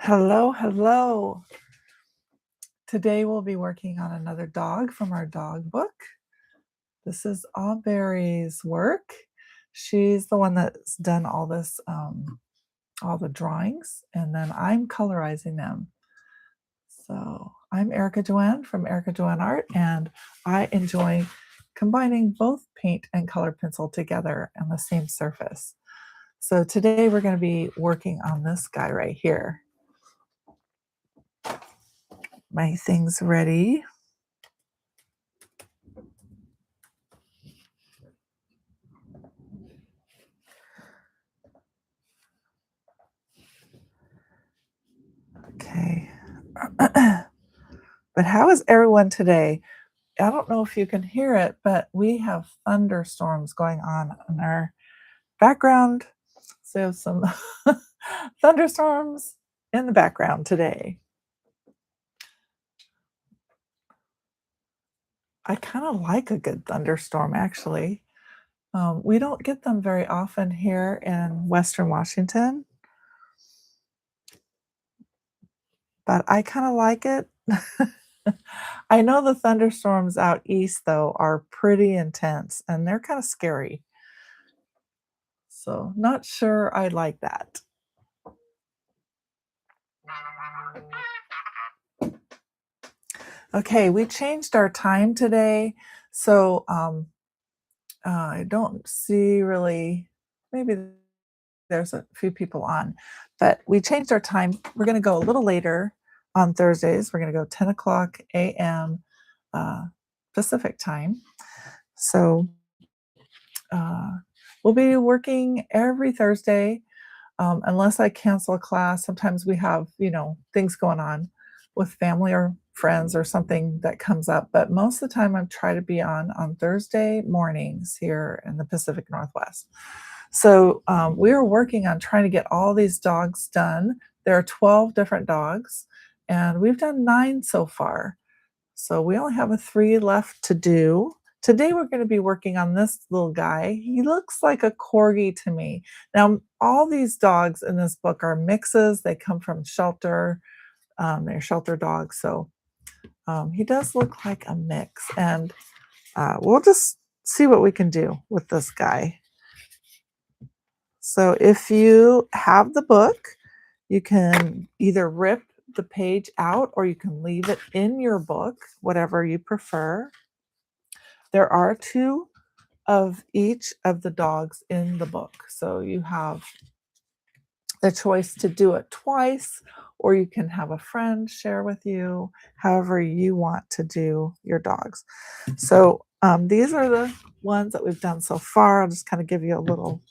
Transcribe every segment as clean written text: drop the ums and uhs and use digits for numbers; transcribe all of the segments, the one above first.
Hello, hello. Today we'll be working on another dog from our dog book. This is Auberry's work. She's the one that's done all this, all the drawings, and then I'm colorizing them. So I'm Erica Joanne from Erica Joanne Art, and I enjoy combining both paint and color pencil together on the same surface. So today we're going to be working on this guy right here. My thing's ready. Okay. But how is everyone today? I don't know if you can hear it, but we have thunderstorms going on in our background. So some thunderstorms in the background today. I kind of like a good thunderstorm, actually. We don't get them very often here in Western Washington, but I kind of like it. I know the thunderstorms out east, though, are pretty intense and they're kind of scary. So, not sure I like that. Okay, we changed our time today. So, I don't see really, maybe there's a few people on, but we changed our time. We're going to go a little later on Thursdays. We're going to go 10 o'clock a.m. Uh, Pacific time. So, uh, we'll be working every Thursday unless I cancel a class. Sometimes we have, things going on with family or friends or something that comes up. But most of the time, I try to be on Thursday mornings here in the Pacific Northwest. So we are working on trying to get all these dogs done. There are 12 different dogs, and we've done 9 so far. So we only have a 3 left to do. Today we're going to be working on this little guy. He looks like a corgi to me. Now, all these dogs in this book are mixes. They come from shelter. They're shelter dogs. So he does look like a mix. And we'll just see what we can do with this guy. So if you have the book, you can either rip the page out or you can leave it in your book, whatever you prefer. There are 2 of each of the dogs in the book. So you have the choice to do it twice, or you can have a friend share with you, however you want to do your dogs. So these are the ones that we've done so far. I'll just kind of give you a little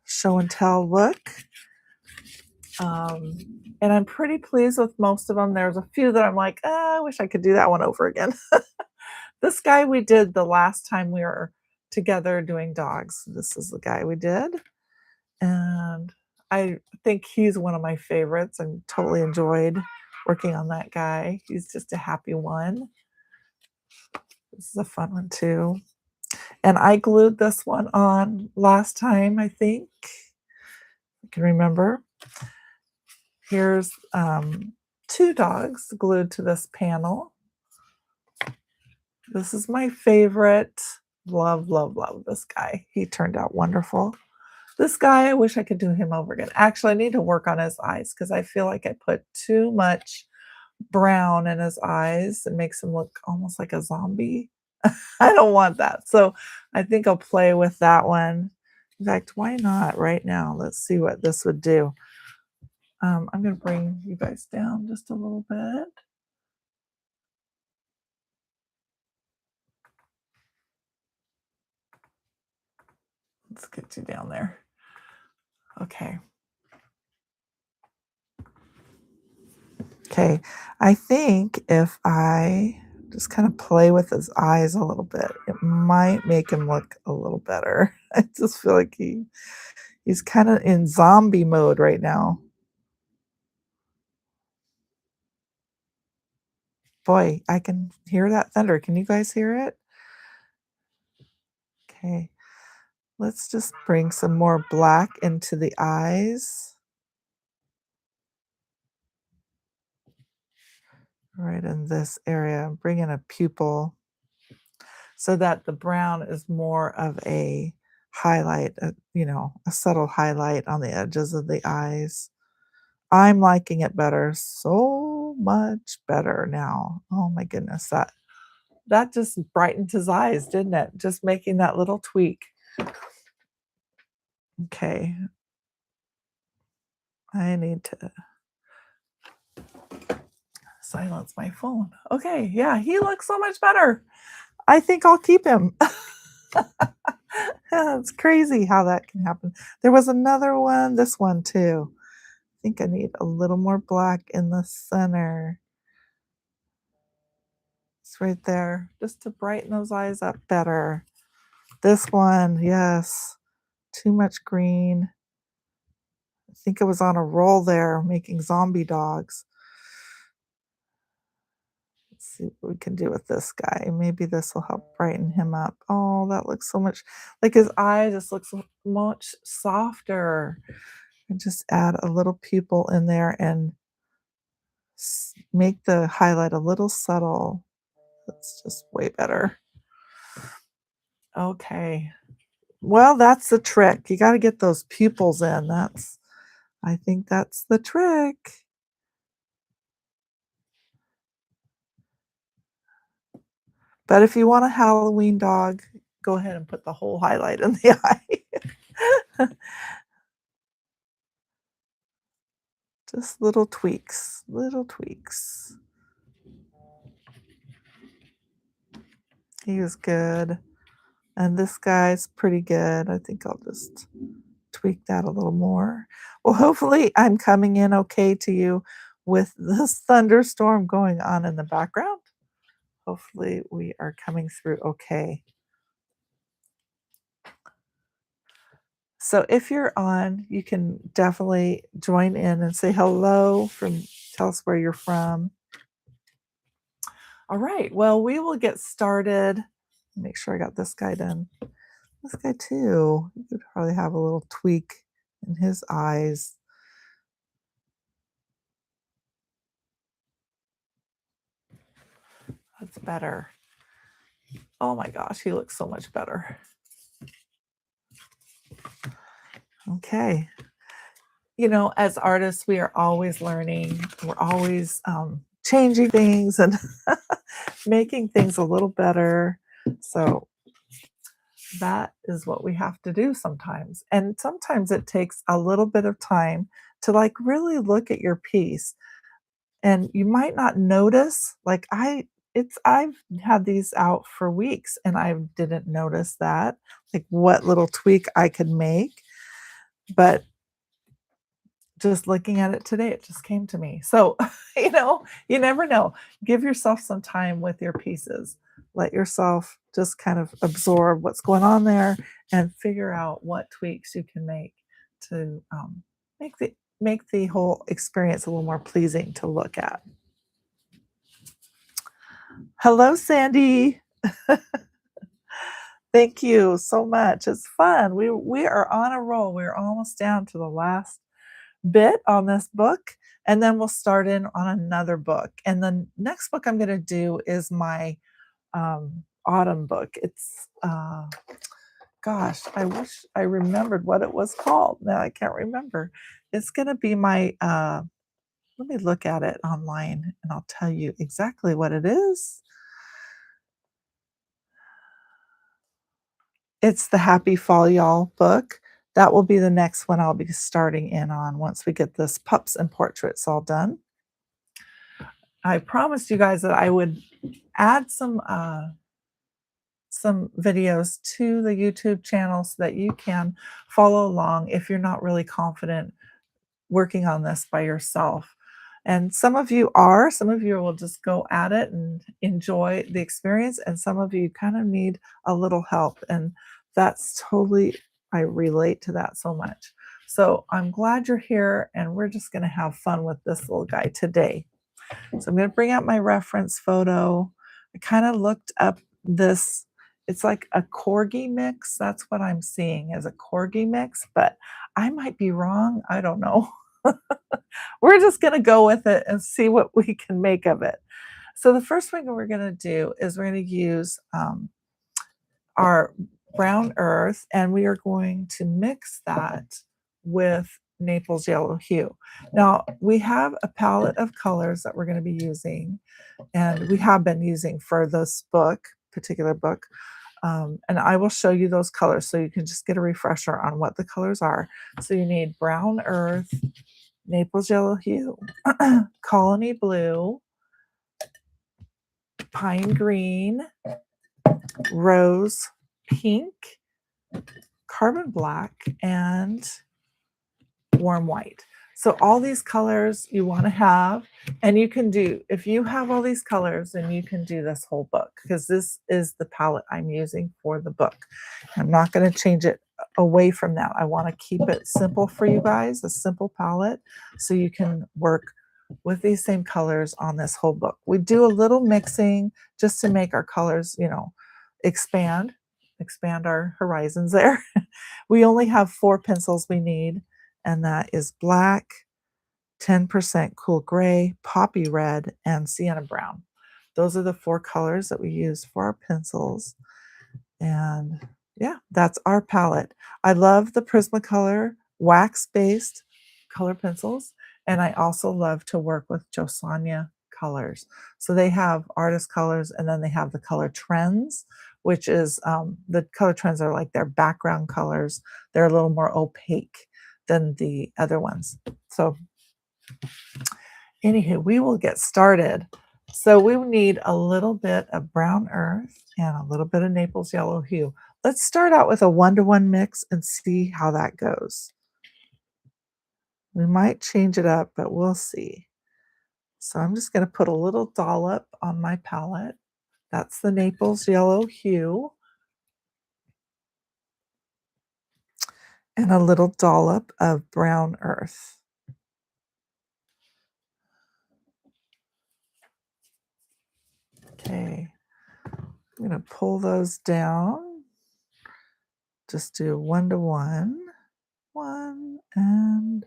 show and tell look. And I'm pretty pleased with most of them. There's a few that I'm like, I wish I could do that one over again. This guy we did the last time we were together doing dogs. This is the guy we did. And I think he's one of my favorites. I totally enjoyed working on that guy. He's just a happy one. This is a fun one too. And I glued this one on last time, I think. I can remember. Here's 2 dogs glued to this panel. This is my favorite. Love, love, love this guy. He turned out wonderful. This guy, I wish I could do him over again. Actually, I need to work on his eyes because I feel like I put too much brown in his eyes. It makes him look almost like a zombie. I don't want that. So I think I'll play with that one. In fact, why not right now? Let's see what this would do. I'm going to bring you guys down just a little bit. Let's get you down there. Okay. Okay. I think if I just kind of play with his eyes a little bit, it might make him look a little better. I just feel like he's kind of in zombie mode right now. Boy, I can hear that thunder. Can you guys hear it? Okay. Let's just bring some more black into the eyes. right in this area. Bring in a pupil so that the brown is more of a highlight, a subtle highlight on the edges of the eyes. I'm liking it better, so much better now. Oh my goodness, that just brightened his eyes, didn't it? Just making that little tweak. Okay, I need to silence my phone. Okay, yeah, he looks so much better. I think I'll keep him. It's crazy how that can happen. There was another one, this one too. I think I need a little more black in the center. It's right there, just to brighten those eyes up better. This one, yes, too much green. I think I was on a roll there making zombie dogs. Let's see what we can do with this guy. Maybe this will help brighten him up. Oh, that looks so much like his eye just looks much softer. And just add a little pupil in there and make the highlight a little subtle. That's just way better. Okay. Well, that's the trick. You got to get those pupils in. I think that's the trick. But if you want a Halloween dog, go ahead and put the whole highlight in the eye. Just little tweaks, little tweaks. He was good. And this guy's pretty good. I think I'll just tweak that a little more. Well, hopefully I'm coming in okay to you with this thunderstorm going on in the background. Hopefully we are coming through okay. So if you're on, you can definitely join in and say hello tell us where you're from. All right. Well, we will get started. Make sure I got this guy done. This guy too. He could probably have a little tweak in his eyes. That's better. Oh my gosh, he looks so much better. Okay. As artists, we are always learning. We're always changing things and making things a little better. So that is what we have to do sometimes. And sometimes it takes a little bit of time to really look at your piece. And you might not notice, I've had these out for weeks and I didn't notice that, like what little tweak I could make. But just looking at it today, it just came to me. So, you never know. Give yourself some time with your pieces. Let yourself just kind of absorb what's going on there and figure out what tweaks you can make to make the whole experience a little more pleasing to look at. Hello, Sandy. Thank you so much. It's fun. We are on a roll. We're almost down to the last bit on this book, and then we'll start in on another book. And the next book I'm going to do is my autumn book. It's gosh, I wish I remembered what it was called. Now I can't remember. It's going to be my let me look at it online and I'll tell you exactly what it is. It's the Happy Fall Y'all book. That will be the next one I'll be starting in on once we get this Pups and Portraits all done. I promised you guys that I would add some videos to the YouTube channel so that you can follow along if you're not really confident working on this by yourself. And some of you will just go at it and enjoy the experience, and some of you kind of need a little help. And that's totally, I relate to that so much. So I'm glad you're here, and we're just going to have fun with this little guy today. So I'm going to bring out my reference photo. I kind of looked up this. It's like a corgi mix. That's what I'm seeing as a corgi mix, but I might be wrong. I don't know. We're just gonna go with it and see what we can make of it. So the first thing we're gonna do is we're gonna use our brown earth, and we are going to mix that with Naples yellow hue. Now, we have a palette of colors that we're going to be using, and we have been using for this book, particular book. And I will show you those colors so you can just get a refresher on what the colors are. So you need brown earth, Naples yellow hue, colony blue, pine green, rose pink, carbon black, and warm white. So all these colors you want to have, and you can do, if you have all these colors, then you can do this whole book because this is the palette I'm using for the book. I'm not going to change it away from that. I want to keep it simple for you guys, a simple palette, so you can work with these same colors on this whole book. We do a little mixing just to make our colors, expand, expand our horizons there. We only have 4 pencils we need, and that is black, 10% cool gray, poppy red, and sienna brown. Those are the 4 colors that we use for our pencils. And yeah, that's our palette. I love the Prismacolor wax-based color pencils, and I also love to work with Josanya colors. So they have artist colors, and then they have the color trends, which is the color trends are like their background colors. They're a little more opaque than the other ones. So anywho, we will get started. So we need a little bit of brown earth and a little bit of Naples yellow hue. Let's start out with a 1-to-1 mix and see how that goes. We might change it up, but we'll see. So I'm just going to put a little dollop on my palette. That's the Naples yellow hue. And a little dollop of brown earth. Okay, I'm going to pull those down. Just do 1-to-1, 1 and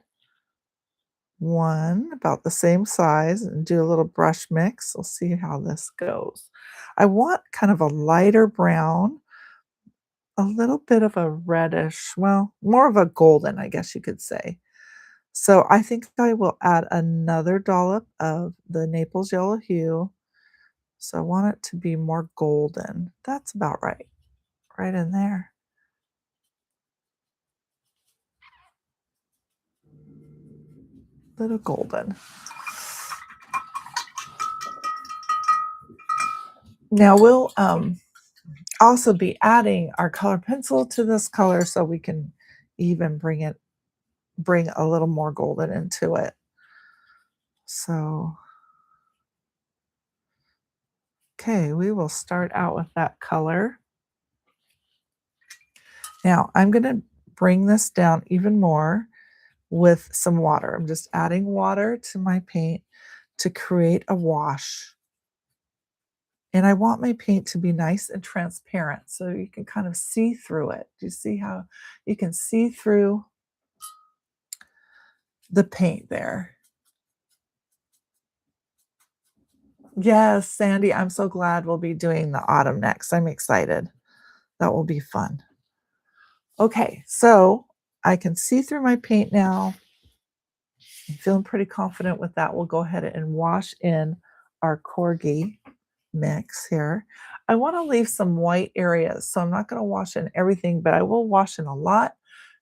1, about the same size, and do a little brush mix. We'll see how this goes. I want kind of a lighter brown, a little bit of a reddish, well, more of a golden, I guess you could say. So I think I will add another dollop of the Naples yellow hue. So I want it to be more golden. That's about right, right in there. Little golden. Now we'll also be adding our color pencil to this color so we can even bring a little more golden into it. So, okay, we will start out with that color. Now I'm going to bring this down even more with some water. I'm just adding water to my paint to create a wash. And I want my paint to be nice and transparent so you can kind of see through it. Do you see how you can see through the paint there? Yes, Sandy, I'm so glad we'll be doing the autumn next. I'm excited. That will be fun. Okay, so I can see through my paint now. I'm feeling pretty confident with that. We'll go ahead and wash in our corgi mix here. I want to leave some white areas, so I'm not going to wash in everything, but I will wash in a lot.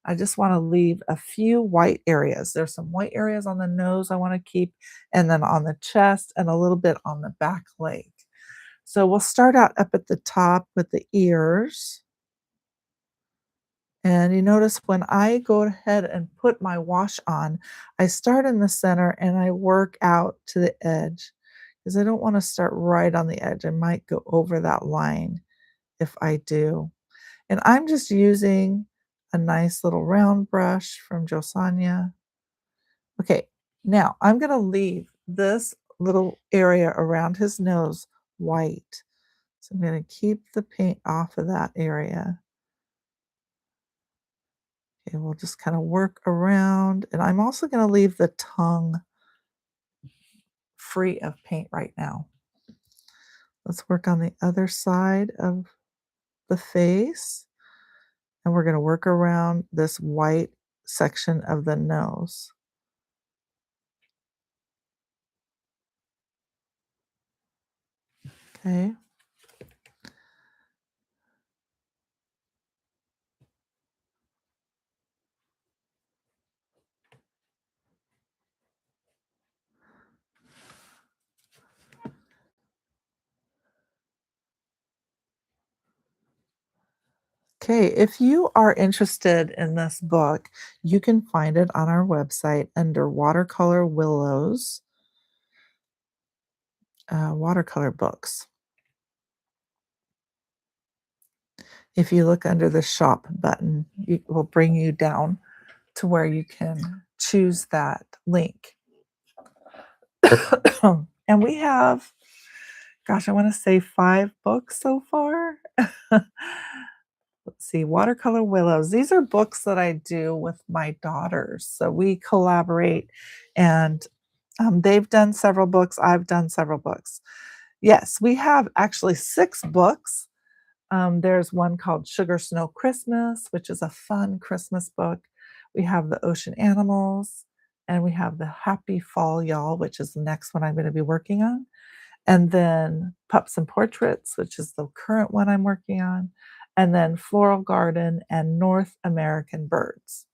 I just want to leave a few white areas. There's some white areas on the nose I want to keep, and then on the chest and a little bit on the back leg. So we'll start out up at the top with the ears. And you notice when I go ahead and put my wash on, I start in the center and I work out to the edge because I don't want to start right on the edge. I might go over that line if I do. And I'm just using a nice little round brush from Josanya. Okay, now I'm going to leave this little area around his nose white. So I'm going to keep the paint off of that area. Okay, Okay, we'll just kind of work around, and I'm also going to leave the tongue free of paint right now. Let's work on the other side of the face, and we're going to work around this white section of the nose. Okay. Okay, if you are interested in this book, you can find it on our website under Watercolor Willows, watercolor books. If you look under the shop button, it will bring you down to where you can choose that link. And we have, gosh, I want to say 5 books so far. Let's see, Watercolor Willows. These are books that I do with my daughters. So we collaborate, and they've done several books. I've done several books. Yes, we have actually 6 books. There's one called Sugar Snow Christmas, which is a fun Christmas book. We have the Ocean Animals, and we have the Happy Fall Y'all, which is the next one I'm going to be working on. And then Pups and Portraits, which is the current one I'm working on. And then Floral Garden and North American Birds.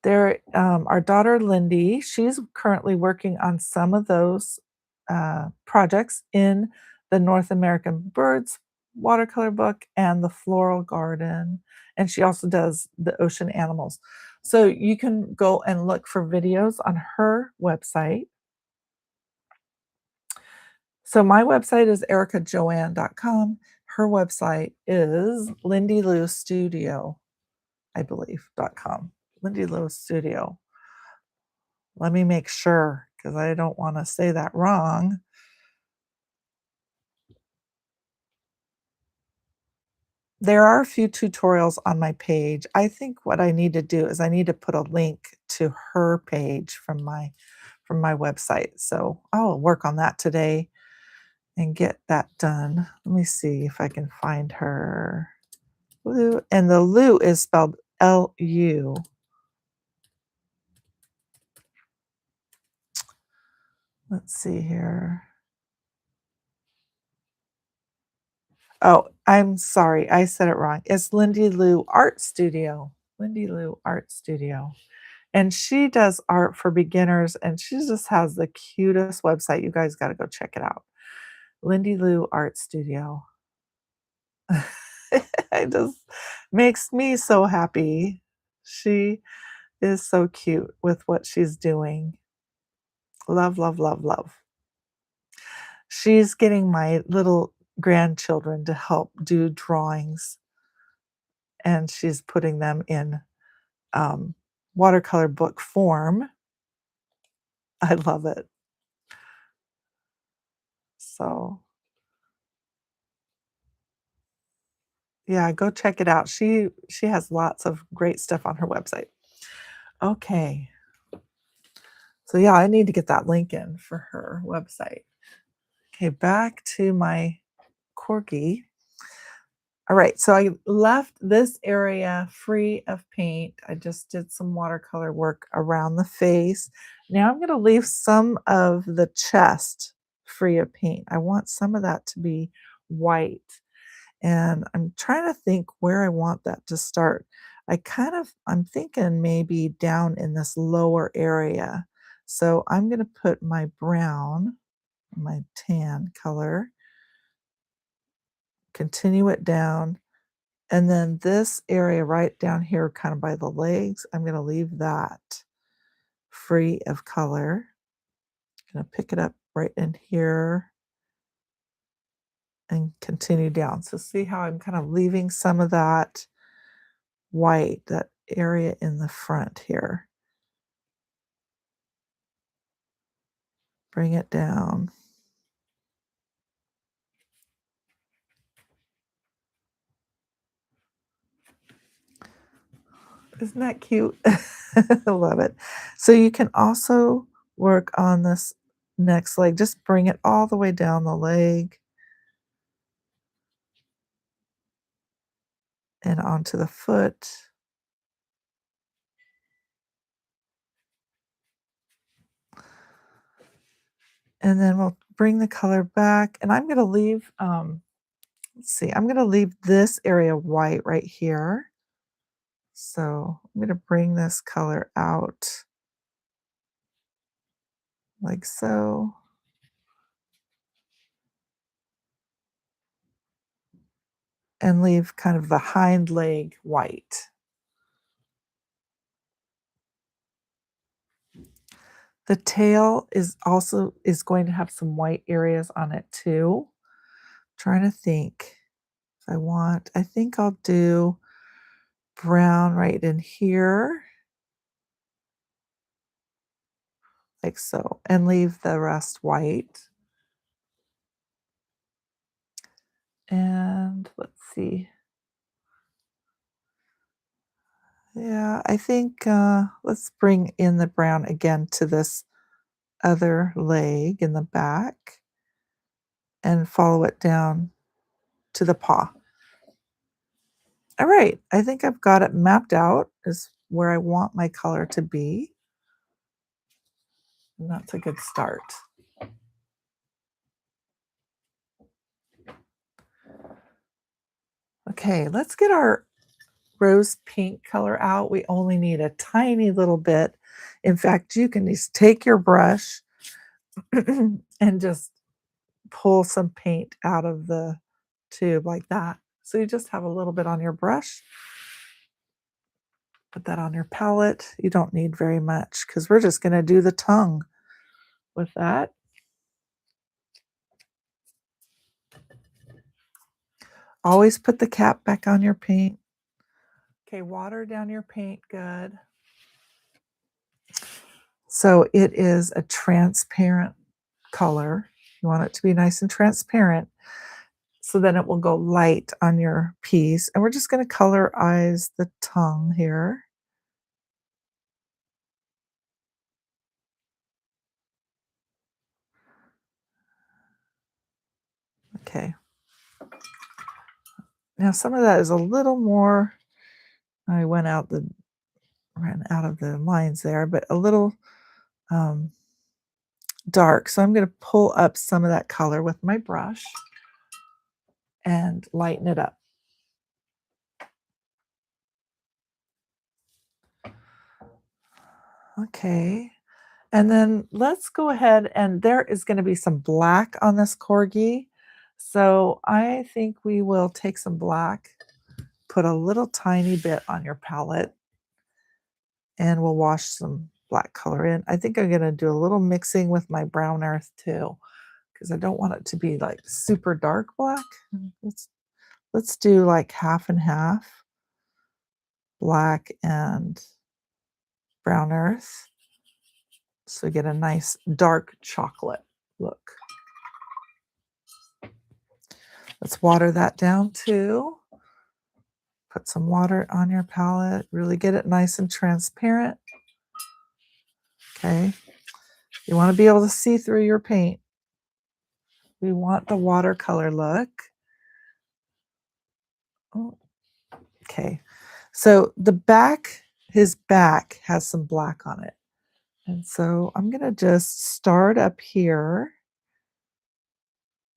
There, our daughter Lindy, she's currently working on some of those projects in the North American Birds watercolor book and the Floral Garden. And she also does the Ocean Animals. So you can go and look for videos on her website. So my website is ericajoanne.com. Her website is Lindy Lou Studio, I believe, .com. Lindy Lou Studio. Let me make sure because I don't want to say that wrong. There are a few tutorials on my page. I think what I need to do is I need to put a link to her page from my website. So I'll work on that today and get that done. Let me see if I can find her. Lou, and the Lou is spelled L-U. Let's see here. Oh, I'm sorry. I said it wrong. It's Lindy Lou Art Studio. Lindy Lou Art Studio. And she does art for beginners, and she just has the cutest website. You guys got to go check it out. Lindy Lou Art Studio. It just makes me so happy. She is so cute with what she's doing. Love, love, love, love. She's getting my little grandchildren to help do drawings, and she's putting them in um, watercolor book form. I love it. So, yeah, go check it out. She has lots of great stuff on her website. Okay. So yeah, I need to get that link in for her website. Okay, back to my corgi. All right, so I left this area free of paint. I just did some watercolor work around the face. Now I'm going to leave some of the chest free of paint. I want some of that to be white. And I'm trying to think where I want that to start. I'm thinking maybe down in this lower area. So I'm going to put my brown, my tan color, continue it down. And then this area right down here, kind of by the legs, I'm going to leave that free of color. I'm going to pick it up right in here and continue down. So see how I'm kind of leaving some of that white, that area in the front here. Bring it down. Isn't that cute? I love it. So you can also work on this next leg. Just bring it all the way down the leg and onto the foot. And then we'll bring the color back. And I'm going to leave, let's see, I'm going to leave this area white right here. So I'm going to bring this color out like so. And leave kind of the hind leg white. The tail is going to have some white areas on it too. Trying to think if I think I'll do brown right in here, like so, and leave the rest white. And let's see. Yeah, I think let's bring in the brown again to this other leg in the back and follow it down to the paw. All right, I think I've got it mapped out is where I want my color to be. And that's a good start. Okay, let's get our rose pink color out. We only need a tiny little bit. In fact, you can just take your brush and just pull some paint out of the tube like that. So you just have a little bit on your brush. Put that on your palette. You don't need very much because we're just going to do the tongue with that. Always put the cap back on your paint. Okay, water down your paint, good. So it is a transparent color. You want it to be nice and transparent. So then it will go light on your piece. And we're just going to colorize the tongue here. Okay. Now some of that is a little more, I ran out of the lines there, but a little dark. So I'm going to pull up some of that color with my brush and lighten it up. Okay. And then let's go ahead, and there is going to be some black on this corgi. So I think we will take some black, put a little tiny bit on your palette, and we'll wash some black color in. I think I'm going to do a little mixing with my brown earth too, because I don't want it to be like super dark black. Let's do like half and half black and brown earth. So we get a nice dark chocolate look. Let's water that down too. Put some water on your palette. Really get it nice and transparent. Okay. You want to be able to see through your paint. We want the watercolor look. Oh, okay. So his back has some black on it. And so I'm going to just start up here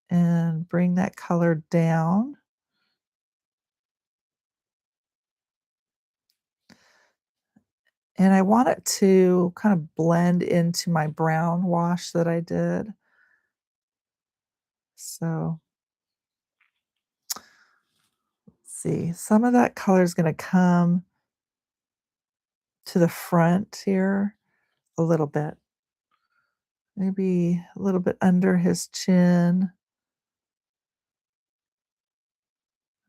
and bring that color down. And I want it to kind of blend into my brown wash that I did. So let's see, some of that color is going to come to the front here a little bit. Maybe a little bit under his chin.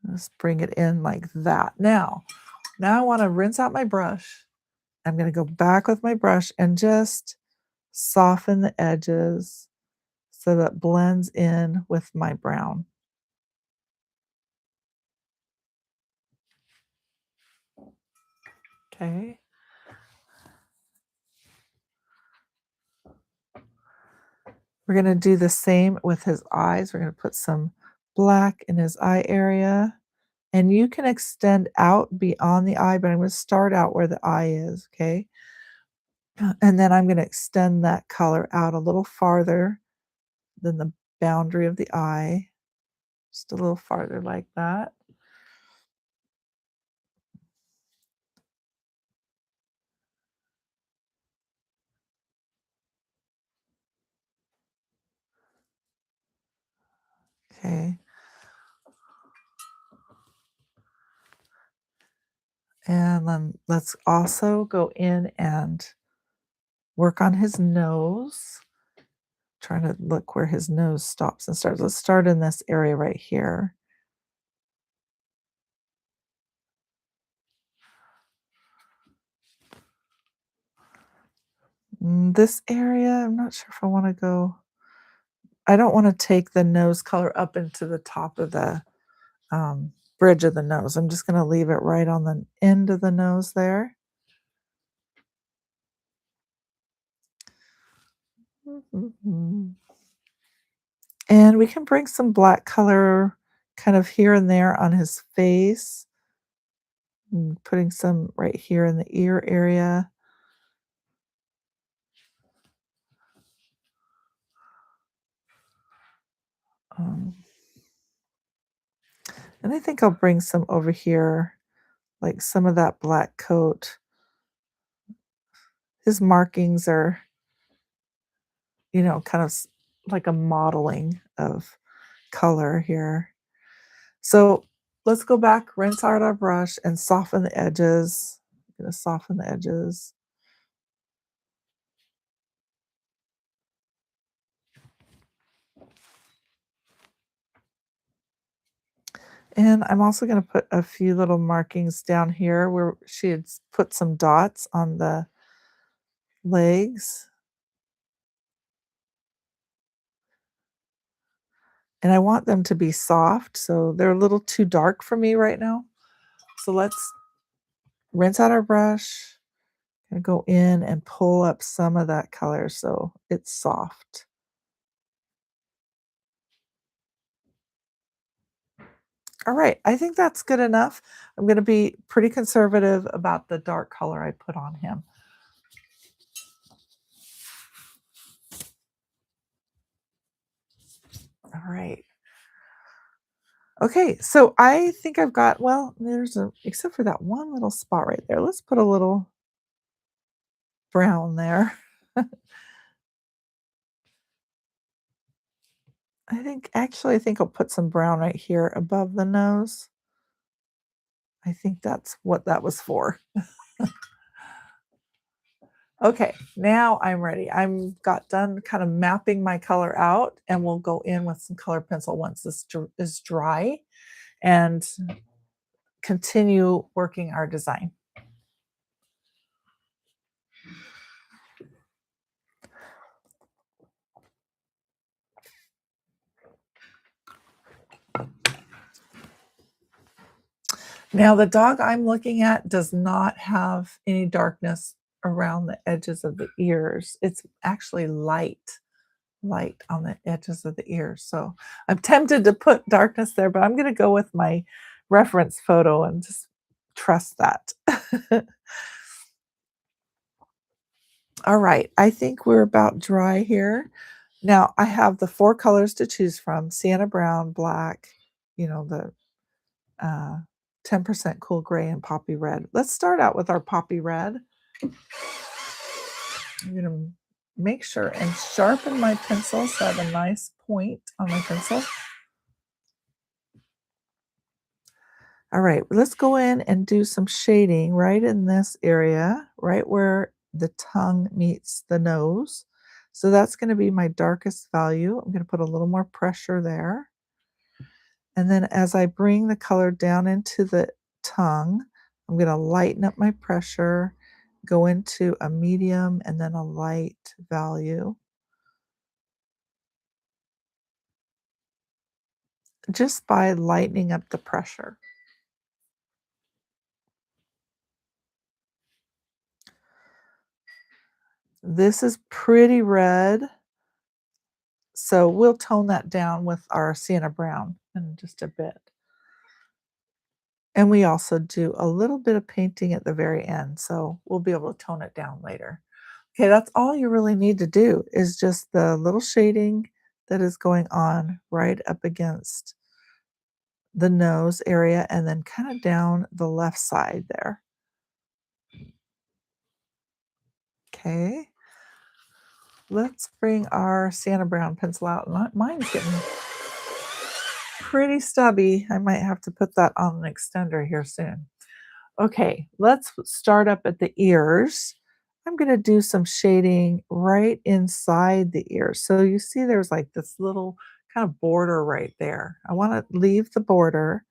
Let's bring it in like that. Now I want to rinse out my brush. I'm going to go back with my brush and just soften the edges so that it blends in with my brown. Okay. We're gonna do the same with his eyes. We're gonna put some black in his eye area. And you can extend out beyond the eye, but I'm gonna start out where the eye is, okay? And then I'm gonna extend that color out a little farther than the boundary of the eye, just a little farther like that. Okay. And then let's also go in and work on his nose. Trying to look where his nose stops and starts. Let's start in this area right here. This area, I'm not sure if I wanna go. I don't wanna take the nose color up into the top of the, bridge of the nose. I'm just gonna leave it right on the end of the nose there. Mhm. And we can bring some black color kind of here and there on his face, putting some right here in the ear area. Um, and I think I'll bring some over here, like some of that black coat. His markings are, kind of like a modeling of color here. So let's go back, rinse out our brush, and soften the edges. I'm gonna soften the edges. And I'm also gonna put a few little markings down here where she had put some dots on the legs. And I want them to be soft, so they're a little too dark for me right now. So let's rinse out our brush and go in and pull up some of that color so it's soft. All right, I think that's good enough. I'm gonna be pretty conservative about the dark color I put on him. All right. Okay, so I think I've got, well, except for that one little spot right there. Let's put a little brown there. I think I'll put some brown right here above the nose. I think that's what that was for. Okay, now I'm ready. I'm got done kind of mapping my color out, and we'll go in with some color pencil once this is dry and continue working our design. Now, the dog I'm looking at does not have any darkness around the edges of the ears. It's actually light on the edges of the ears. So I'm tempted to put darkness there, but I'm going to go with my reference photo and just trust that. All right, I think we're about dry here. Now I have the four colors to choose from: sienna brown, black, the 10% cool gray, and poppy red. Let's start out with our poppy red. I'm going to make sure and sharpen my pencil so I have a nice point on my pencil. All right, let's go in and do some shading right in this area, right where the tongue meets the nose. So that's going to be my darkest value. I'm going to put a little more pressure there. And then as I bring the color down into the tongue, I'm going to lighten up my pressure, go into a medium and then a light value, just by lightening up the pressure. This is pretty red, so we'll tone that down with our sienna brown in just a bit. And we also do a little bit of painting at the very end, so we'll be able to tone it down later. Okay, that's all you really need to do is just the little shading that is going on right up against the nose area and then kind of down the left side there. Okay, let's bring our Sienna Brown pencil out. Mine's getting pretty stubby. I might have to put that on an extender here soon. Okay, let's start up at the ears. I'm going to do some shading right inside the ears. So you see there's like this little kind of border right there. I want to leave the border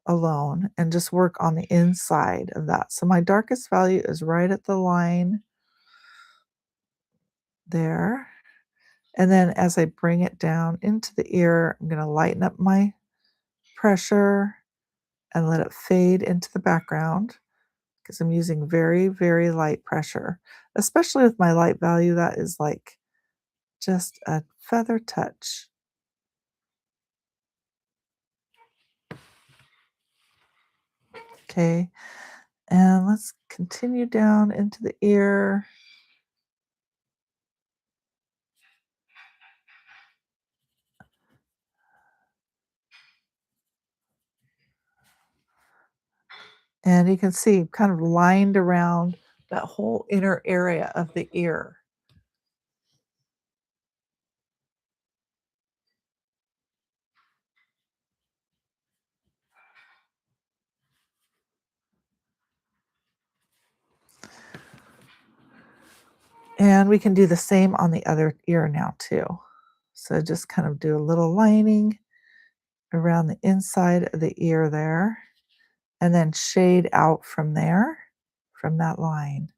alone and just work on the inside of that. So my darkest value is right at the line there. And then as I bring it down into the ear, I'm going to lighten up my pressure and let it fade into the background because I'm using very, very light pressure, especially with my light value. That is like just a feather touch. Okay. And let's continue down into the ear. And you can see kind of lined around that whole inner area of the ear. And we can do the same on the other ear now too. So just kind of do a little lining around the inside of the ear there, and then shade out from there, from that line.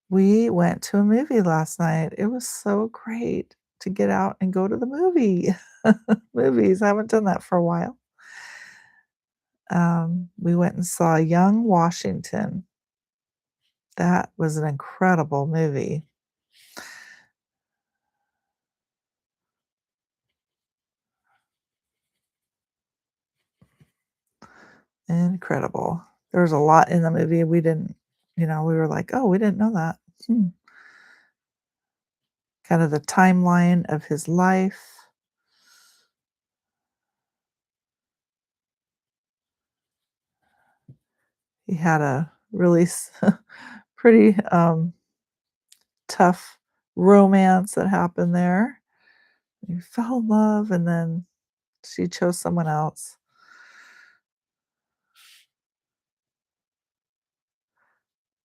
We went to a movie last night. It was so great to get out and go to the movie. Movies, I haven't done that for a while. We went and saw Young Washington. That was an incredible movie. Incredible. There was a lot in the movie we didn't, we were like, "Oh, we didn't know that." Hmm. Kind of the timeline of his life. He had a really pretty tough romance that happened there. He fell in love and then she chose someone else.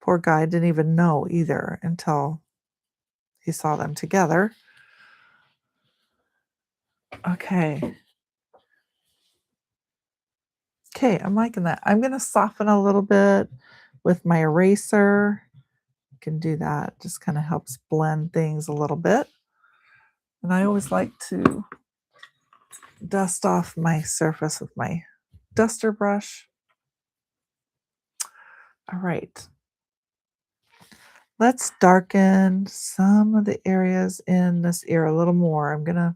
Poor guy didn't even know either until he saw them together. Okay. Okay, I'm liking that. I'm going to soften a little bit with my eraser. You can do that. Just kind of helps blend things a little bit. And I always like to dust off my surface with my duster brush. All right. Let's darken some of the areas in this ear a little more. I'm going to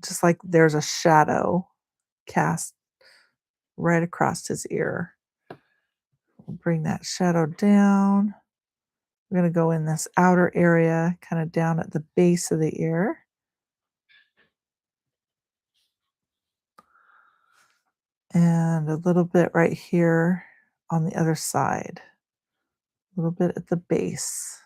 just like there's a shadow cast right across his ear. We'll bring that shadow down. We're going to go in this outer area, kind of down at the base of the ear. And a little bit right here on the other side. A little bit at the base.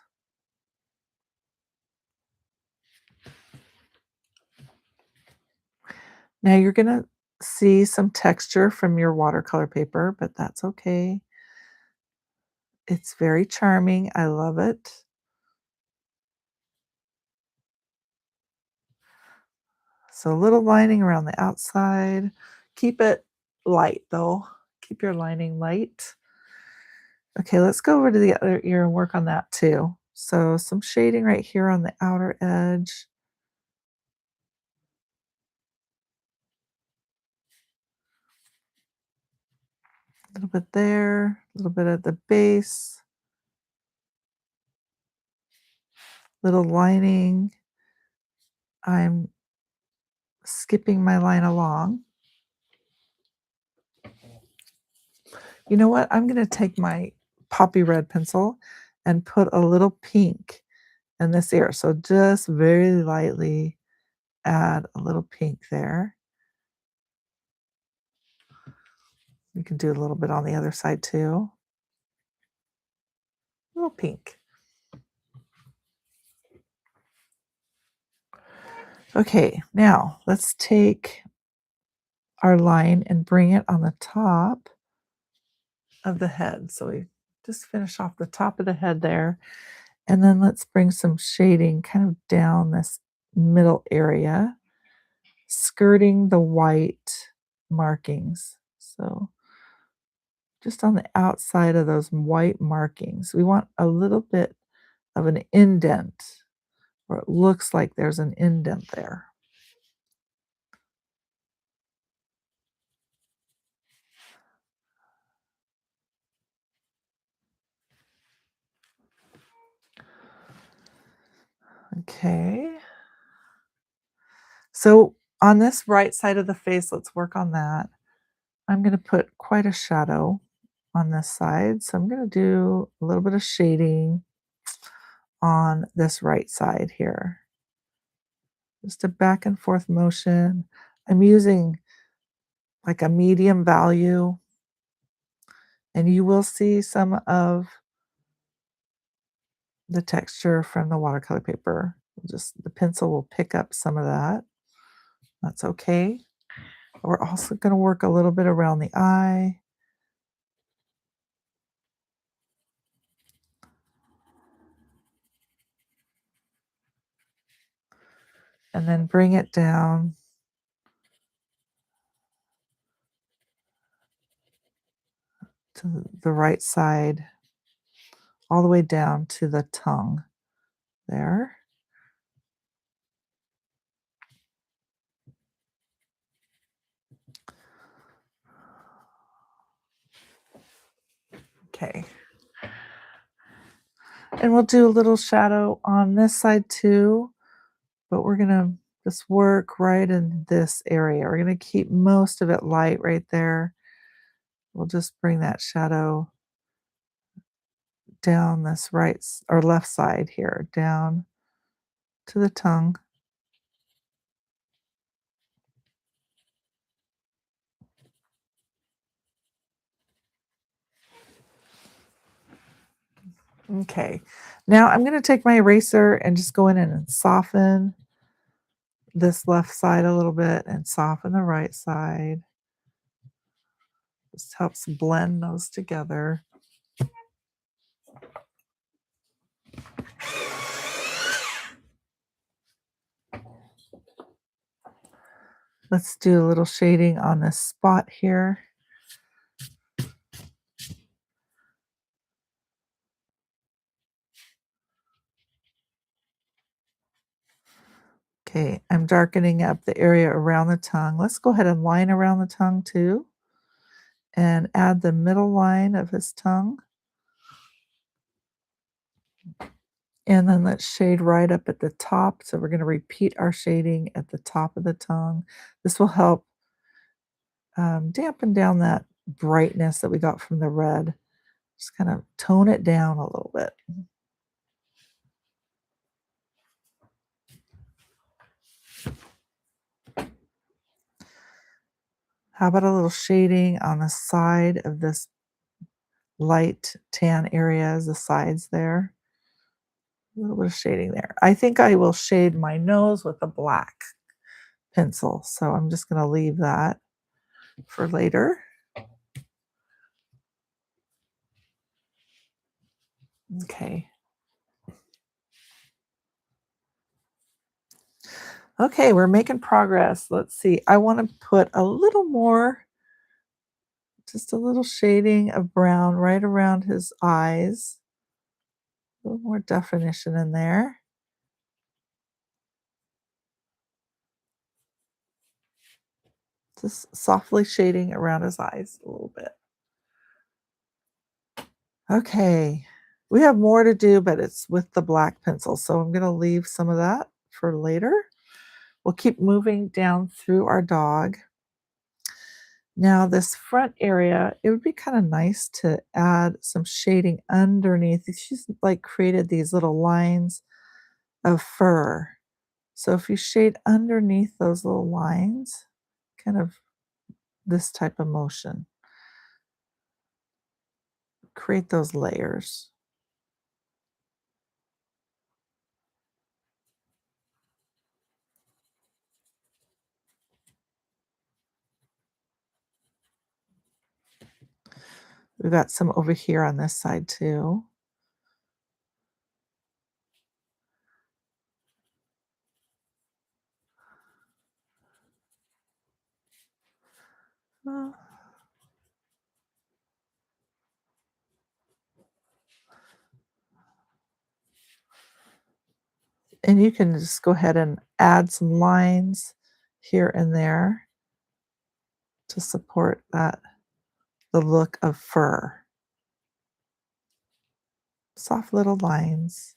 Now you're going to see some texture from your watercolor paper, but that's okay. It's very charming. I love it. So a little lining around the outside. Keep it light though. Keep your lining light. Okay, let's go over to the other ear and work on that too. So some shading right here on the outer edge. A little bit there, a little bit at the base, little lining. I'm skipping my line along. You know what? I'm going to take my poppy red pencil and put a little pink in this ear. So just very lightly add a little pink there. You can do a little bit on the other side too. A little pink. Okay, now let's take our line and bring it on the top of the head. So we just finish off the top of the head there. And then let's bring some shading kind of down this middle area, skirting the white markings. So just on the outside of those white markings, we want a little bit of an indent, or it looks like there's an indent there. Okay. So on this right side of the face, let's work on that. I'm going to put quite a shadow on this side. So I'm going to do a little bit of shading on this right side here. Just a back and forth motion. I'm using like a medium value, and you will see some of the texture from the watercolor paper. Just the pencil will pick up some of that. That's okay. We're also going to work a little bit around the eye. And then bring it down to the right side, all the way down to the tongue there. Okay. And we'll do a little shadow on this side too, but we're going to just work right in this area. We're going to keep most of it light right there. We'll just bring that shadow down this right or left side here, down to the tongue. Okay, now I'm going to take my eraser and just go in and soften this left side a little bit and soften the right side. Just helps blend those together. Let's do a little shading on this spot here. Okay, I'm darkening up the area around the tongue. Let's go ahead and line around the tongue too, and add the middle line of his tongue. And then let's shade right up at the top. So we're going to repeat our shading at the top of the tongue. This will help dampen down that brightness that we got from the red. Just kind of tone it down a little bit. How about a little shading on the side of this light tan areas, the sides there? A little bit of shading there. I think I will shade my nose with a black pencil, so I'm just going to leave that for later. Okay. Okay, we're making progress. Let's see. I want to put a little more, just a little shading of brown right around his eyes. A little more definition in there. Just softly shading around his eyes a little bit. Okay, we have more to do, but it's with the black pencil, so I'm gonna leave some of that for later. We'll keep moving down through our dog. Now, this front area, it would be kind of nice to add some shading underneath. She's like created these little lines of fur. So if you shade underneath those little lines, kind of this type of motion, create those layers. We've got some over here on this side too. Uh, And you can just go ahead and add some lines here and there to support that, the look of fur. Soft little lines.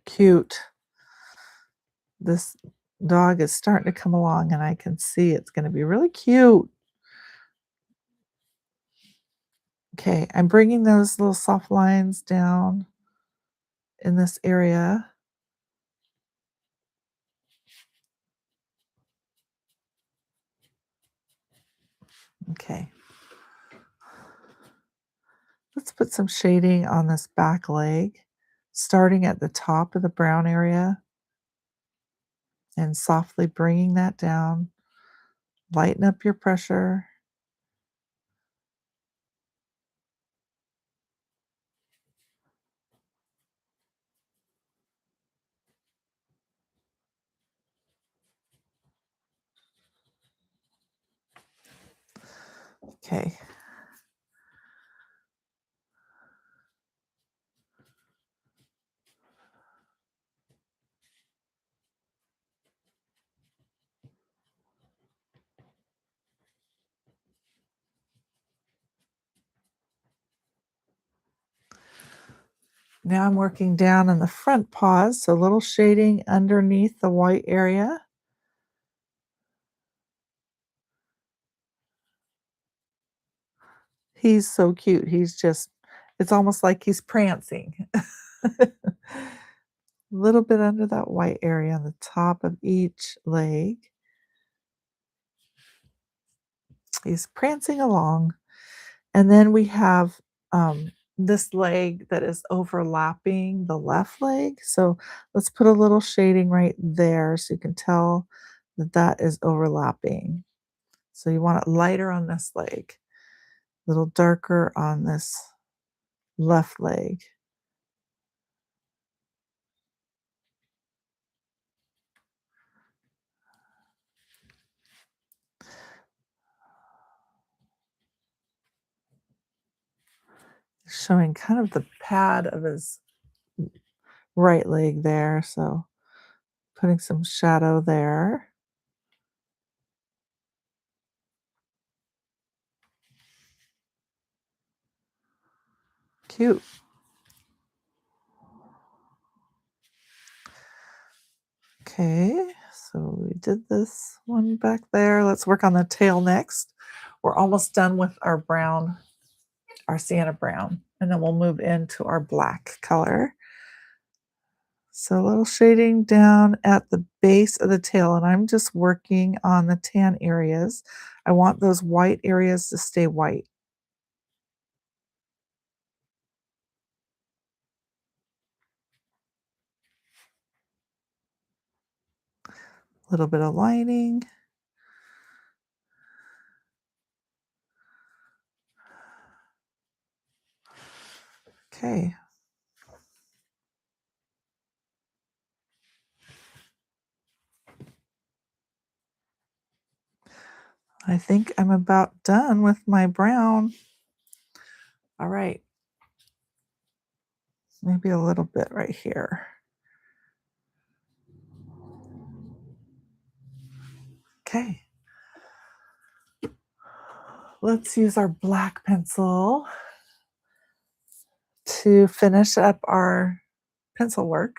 Cute. This dog is starting to come along, and I can see it's gonna be really cute. Okay, I'm bringing those little soft lines down in this area. Okay. Let's put some shading on this back leg, starting at the top of the brown area and softly bringing that down. Lighten up your pressure. Okay. Now I'm working down in the front paws, so a little shading underneath the white area. He's so cute. He's just, it's almost like he's prancing. A little bit under that white area on the top of each leg. He's prancing along. And then we have this leg that is overlapping the left leg. So let's put a little shading right there so you can tell that that is overlapping. So you want it lighter on this leg, a little darker on this left leg. Showing kind of the pad of his right leg there. So putting some shadow there. Cute. Okay, so we did this one back there. Let's work on the tail next. We're almost done with our brown, our sienna brown, and then we'll move into our black color. So a little shading down at the base of the tail, and I'm just working on the tan areas. I want those white areas to stay white. A little bit of lining. Okay. I think I'm about done with my brown. All right, maybe a little bit right here. Okay. Let's use our black pencil to finish up our pencil work.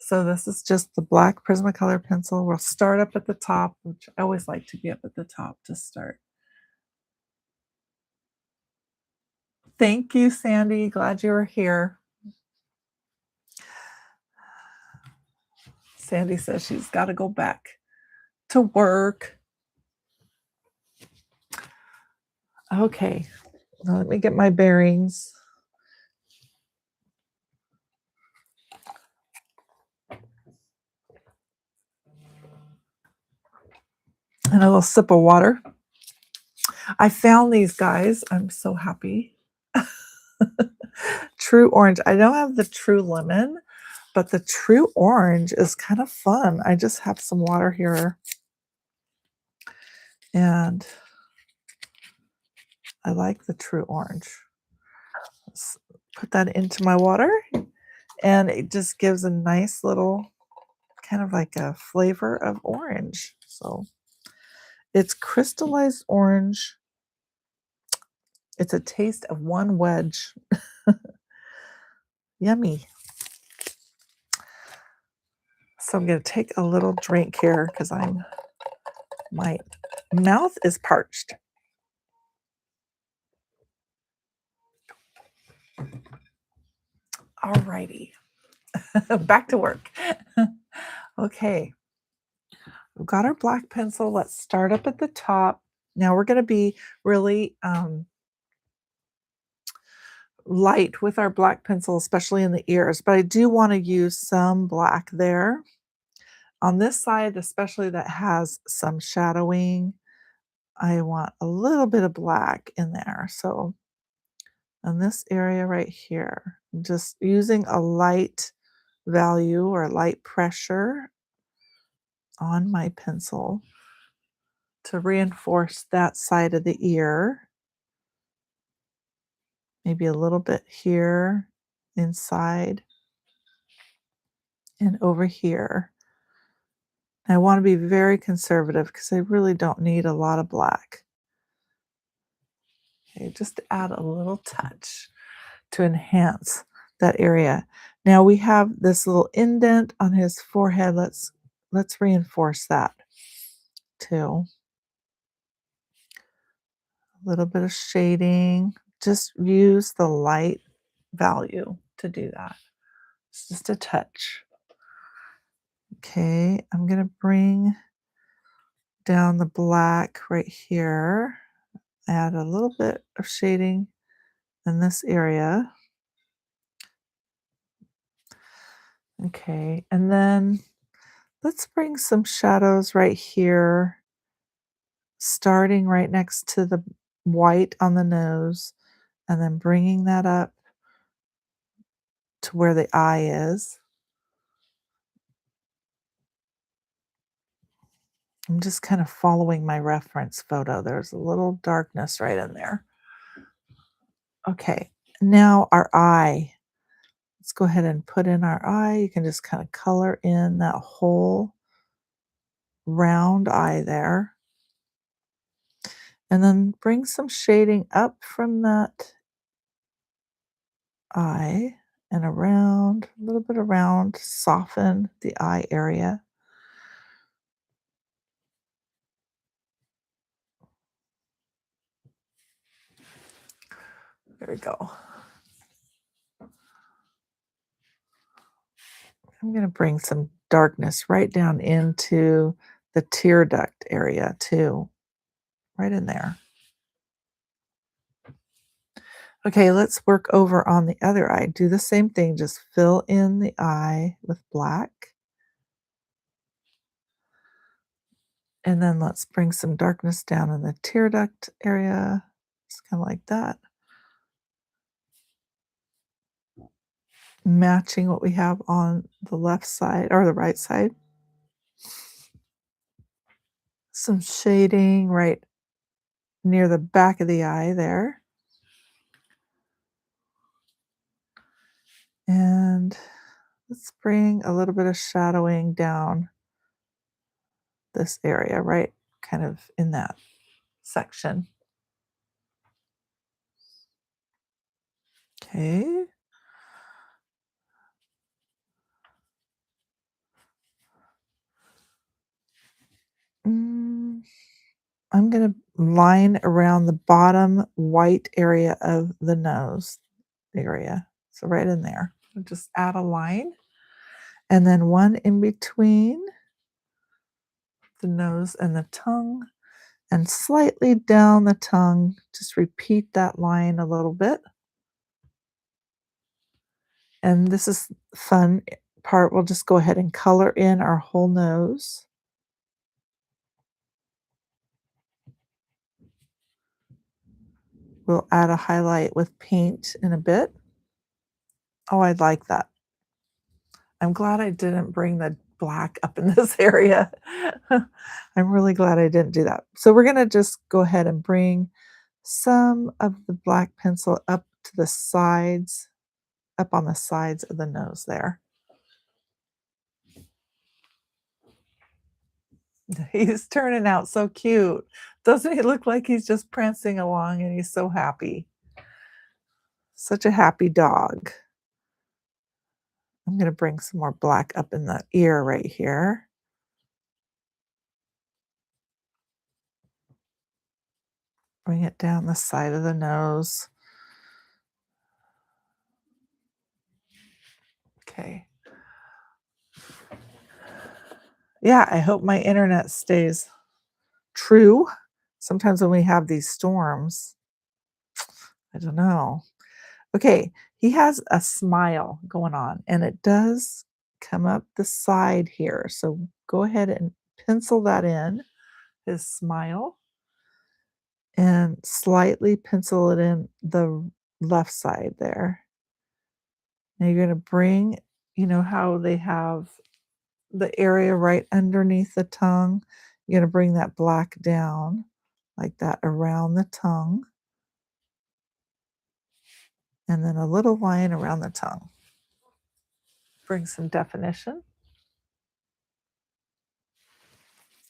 So this is just the black Prismacolor pencil. We'll start up at the top, which I always like to be up at the top to start. Thank you, Sandy. Glad you were here. Sandy says she's got to go back to work. Okay, now let me get my bearings. And a little sip of water. I found these guys. I'm so happy. True orange. I don't have the true lemon, but the true orange is kind of fun. I just have some water here. And I like the true orange. Let's put that into my water. And it just gives a nice little kind of like a flavor of orange. So it's crystallized orange. It's a taste of one wedge. Yummy. So I'm going to take a little drink here because my mouth is parched. All righty. Back to work. Okay. We've got our black pencil. Let's start up at the top. Now we're going to be really light with our black pencil, especially in the ears, but I do want to use some black there. On this side, especially that has some shadowing, I want a little bit of black in there. So on this area right here, just using a light value or light pressure on my pencil to reinforce that side of the ear. Maybe a little bit here inside and over here. I want to be very conservative because I really don't need a lot of black. Okay, just to add a little touch to enhance that area. Now we have this little indent on his forehead. Let's reinforce that too. A little bit of shading. Just use the light value to do that. It's just a touch. Okay, I'm going to bring down the black right here. Add a little bit of shading in this area. Okay, and then let's bring some shadows right here, starting right next to the white on the nose, and then bringing that up to where the eye is. I'm just kind of following my reference photo. There's a little darkness right in there. Okay, now our eye. Let's go ahead and put in our eye. You can just kind of color in that whole round eye there. And then bring some shading up from that eye and around, a little bit around, soften the eye area. There we go. I'm going to bring some darkness right down into the tear duct area too, right in there. Okay, let's work over on the other eye. Do the same thing, just fill in the eye with black. And then let's bring some darkness down in the tear duct area, just kind of like that. Matching what we have on the left side or the right side. Some shading right near the back of the eye there. And let's bring a little bit of shadowing down this area, right kind of in that section. Okay. Mm, I'm going to line around the bottom white area of the nose area. So right in there. I'll just add a line and then one in between the nose and the tongue and slightly down the tongue. Just repeat that line a little bit. And this is fun part. We'll just go ahead and color in our whole nose. We'll add a highlight with paint in a bit. Oh, I like that. I'm glad I didn't bring the black up in this area. I'm really glad I didn't do that. So we're going to just go ahead and bring some of the black pencil up to the sides, up on the sides of the nose there. He's turning out so cute. Doesn't he look like he's just prancing along and he's so happy? Such a happy dog. I'm going to bring some more black up in the ear right here. Bring it down the side of the nose. Okay. Yeah, I hope my internet stays true. Sometimes when we have these storms, I don't know. Okay, he has a smile going on, and it does come up the side here. So go ahead and pencil that in, his smile, and slightly pencil it in the left side there. Now you're going to bring, you know, how they have the area right underneath the tongue. You're going to bring that black down like that around the tongue. And then a little line around the tongue. Bring some definition.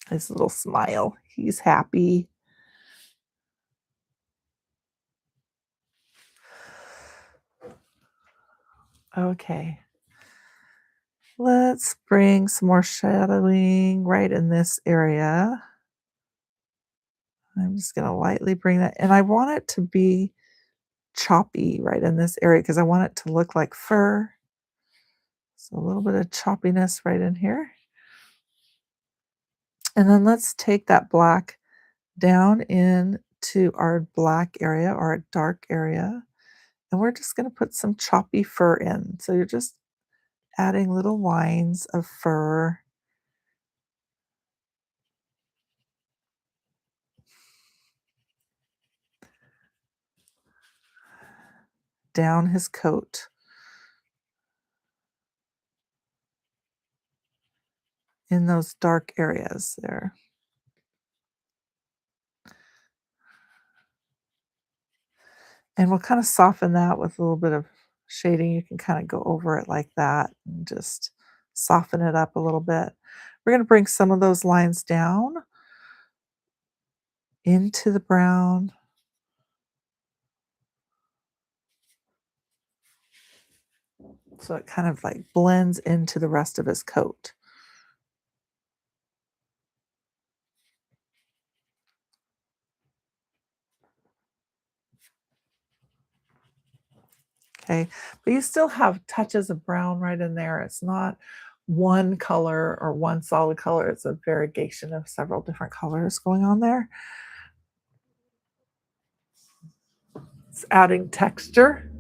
His little smile. He's happy. Okay. Let's bring some more shadowing right in this area. I'm just going to lightly bring that. And I want it to be choppy right in this area because I want it to look like fur. So a little bit of choppiness right in here. And then let's take that black down into our black area or our dark area. And we're just going to put some choppy fur in. So you're just adding little lines of fur. Down his coat. In those dark areas there. And we'll kind of soften that with a little bit of shading. You can kind of go over it like that and just soften it up a little bit. We're going to bring some of those lines down into the brown. So it kind of like blends into the rest of his coat. Okay, but you still have touches of brown right in there. It's not one color or one solid color. It's a variegation of several different colors going on there. It's adding texture.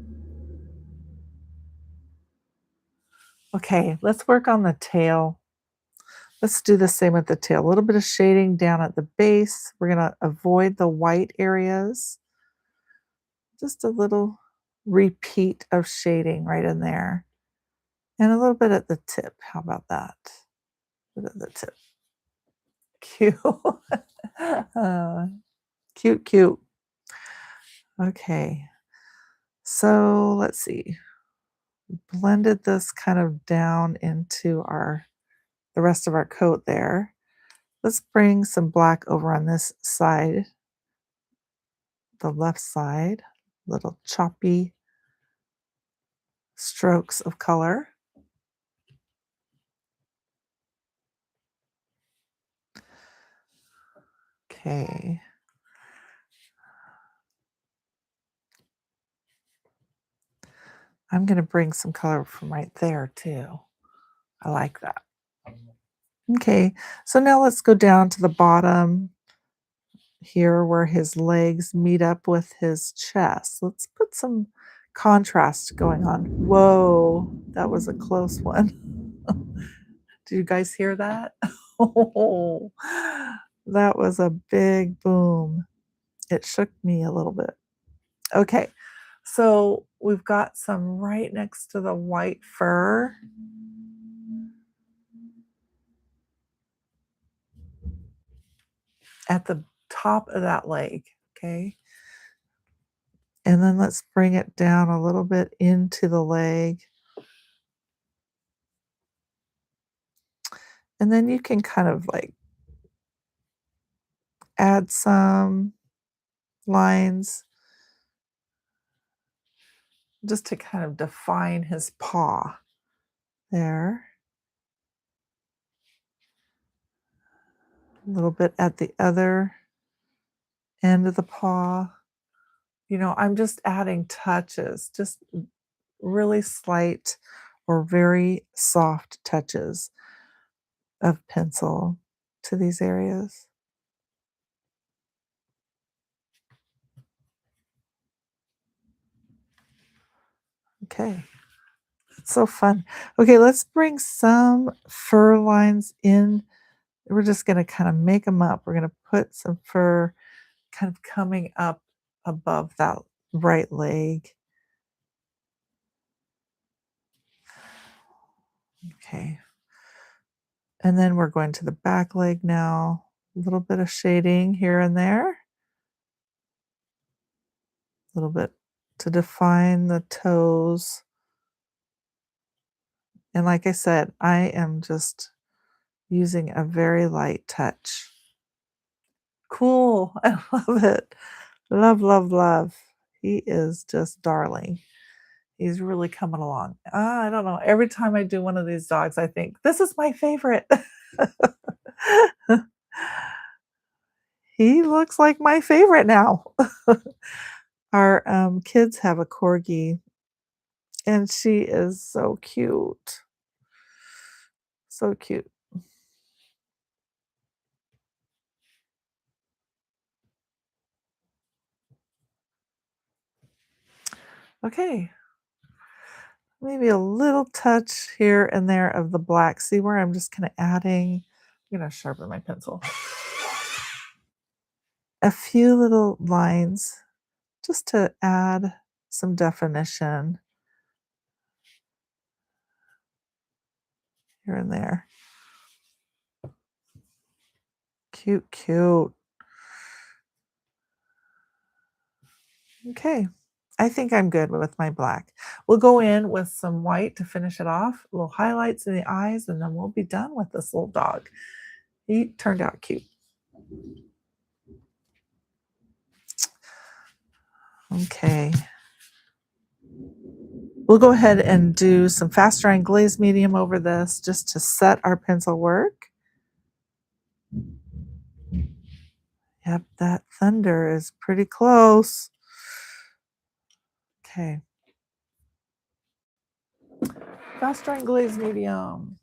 Okay, let's work on the tail. Let's do the same with the tail. A little bit of shading down at the base. We're going to avoid the white areas. Just a little repeat of shading right in there. And a little bit at the tip. How about that? A bit at the tip. Cute. Uh, Cute, cute. Okay. So let's see. Blended this kind of down into the rest of our coat there. Let's bring some black over on this side, the left side, little choppy strokes of color. Okay. I'm going to bring some color from right there too. I like that. Okay, so now let's go down to the bottom here where his legs meet up with his chest. Let's put some contrast going on. Whoa, that was a close one. Did you guys hear that? Oh, that was a big boom. It shook me a little bit. Okay, so we've got some right next to the white fur. At the top of that leg, okay? And then let's bring it down a little bit into the leg. And then you can kind of like add some lines just to kind of define his paw there. A little bit at the other end of the paw. You know, I'm just adding touches, just really slight or very soft touches of pencil to these areas. Okay. It's so fun. Okay, let's bring some fur lines in. We're just going to kind of make them up. We're going to put some fur kind of coming up above that right leg. Okay. And then we're going to the back leg now. A little bit of shading here and there. A little bit to define the toes. And like I said, I am just using a very light touch. Cool. I love it. Love, love, love. He is just darling. He's really coming along. I don't know. Every time I do one of these dogs, I think, this is my favorite. He looks like my favorite now. Our kids have a corgi, and she is so cute. So cute. Okay. Maybe a little touch here and there of the black. See where I'm just kind of adding, I'm going to sharpen my pencil. A few little lines just to add some definition here and there. Cute, cute. Okay. I think I'm good with my black. We'll go in with some white to finish it off, little highlights in the eyes, and then we'll be done with this little dog. He turned out cute. Okay. We'll go ahead and do some fast drying glaze medium over this just to set our pencil work. Yep, that thunder is pretty close. Okay. Fast drying glaze medium.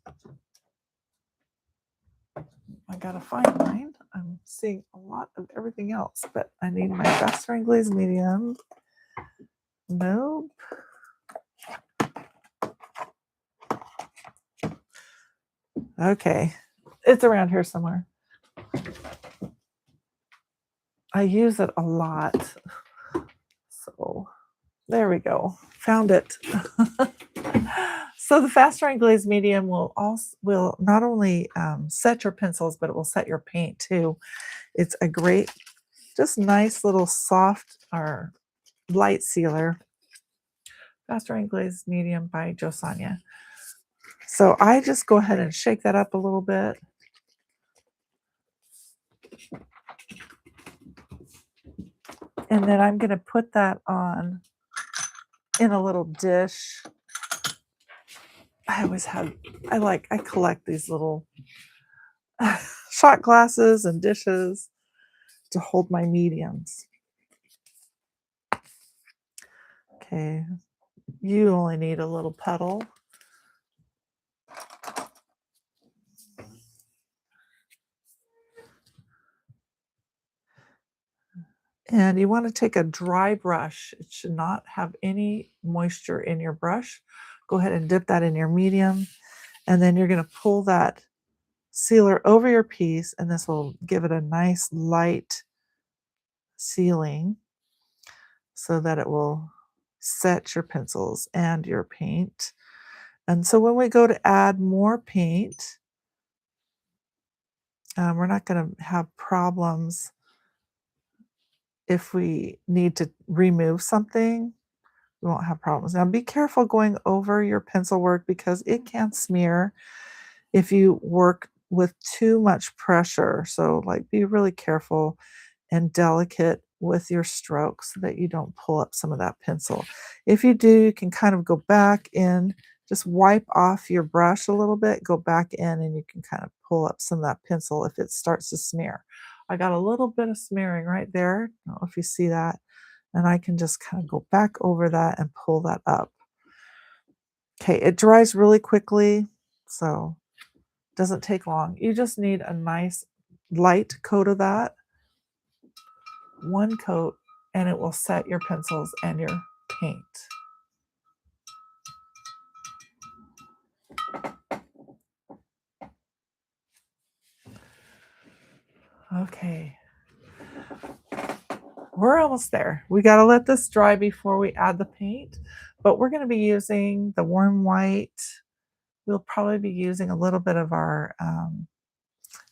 I gotta find mine. I'm seeing a lot of everything else, but I need my fast drying glaze medium. Nope. Okay. It's around here somewhere. I use it a lot. So there we go. Found it. So the fast drying glaze medium will not only set your pencils, but it will set your paint too. It's a great just nice little soft or light sealer. Fast Drying Glazed Medium by Josanya. So I just go ahead and shake that up a little bit. And then I'm going to put that on in a little dish. I collect these little shot glasses and dishes to hold my mediums. Okay, you only need a little petal. And you want to take a dry brush. It should not have any moisture in your brush. Go ahead and dip that in your medium. And then you're going to pull that sealer over your piece, and this will give it a nice light sealing so that it will set your pencils and your paint. And so when we go to add more paint, we're not going to have problems if we need to remove something. We won't have problems. Now be careful going over your pencil work because it can smear if you work with too much pressure. So like be really careful and delicate with your strokes so that you don't pull up some of that pencil. If you do, you can kind of go back in, just wipe off your brush a little bit, go back in, and you can kind of pull up some of that pencil if it starts to smear. I got a little bit of smearing right there. I don't know if you see that. And I can just kind of go back over that and pull that up. Okay, it dries really quickly, so it doesn't take long. You just need a nice light coat of that. One coat, and it will set your pencils and your paint. Okay. We're almost there. We got to let this dry before we add the paint, but we're going to be using the warm white. We'll probably be using a little bit of our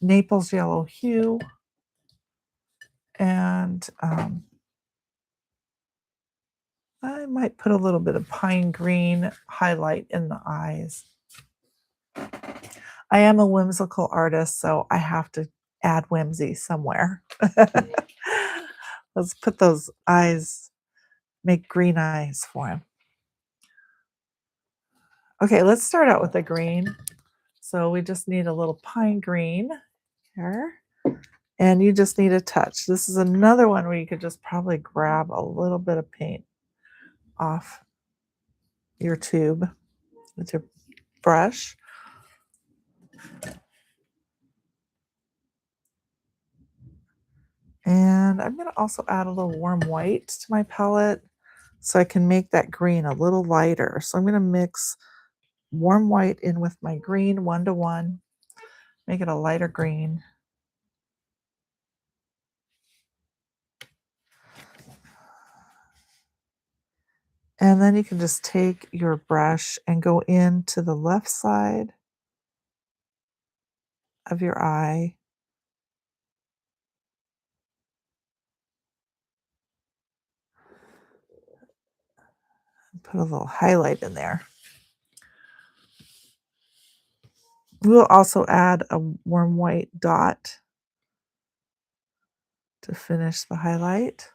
Naples yellow hue and I might put a little bit of pine green highlight in the eyes. I am a whimsical artist, so I have to add whimsy somewhere. Let's put those eyes, make green eyes for him. Okay, let's start out with the green. So we just need a little pine green here. And you just need a touch. This is another one where you could just probably grab a little bit of paint off your tube with your brush. And I'm going to also add a little warm white to my palette so I can make that green a little lighter. So I'm going to mix warm white in with my green 1-to-1, make it a lighter green. And then you can just take your brush and go into the left side of your eye. And put a little highlight in there. We'll also add a warm white dot to finish the highlight.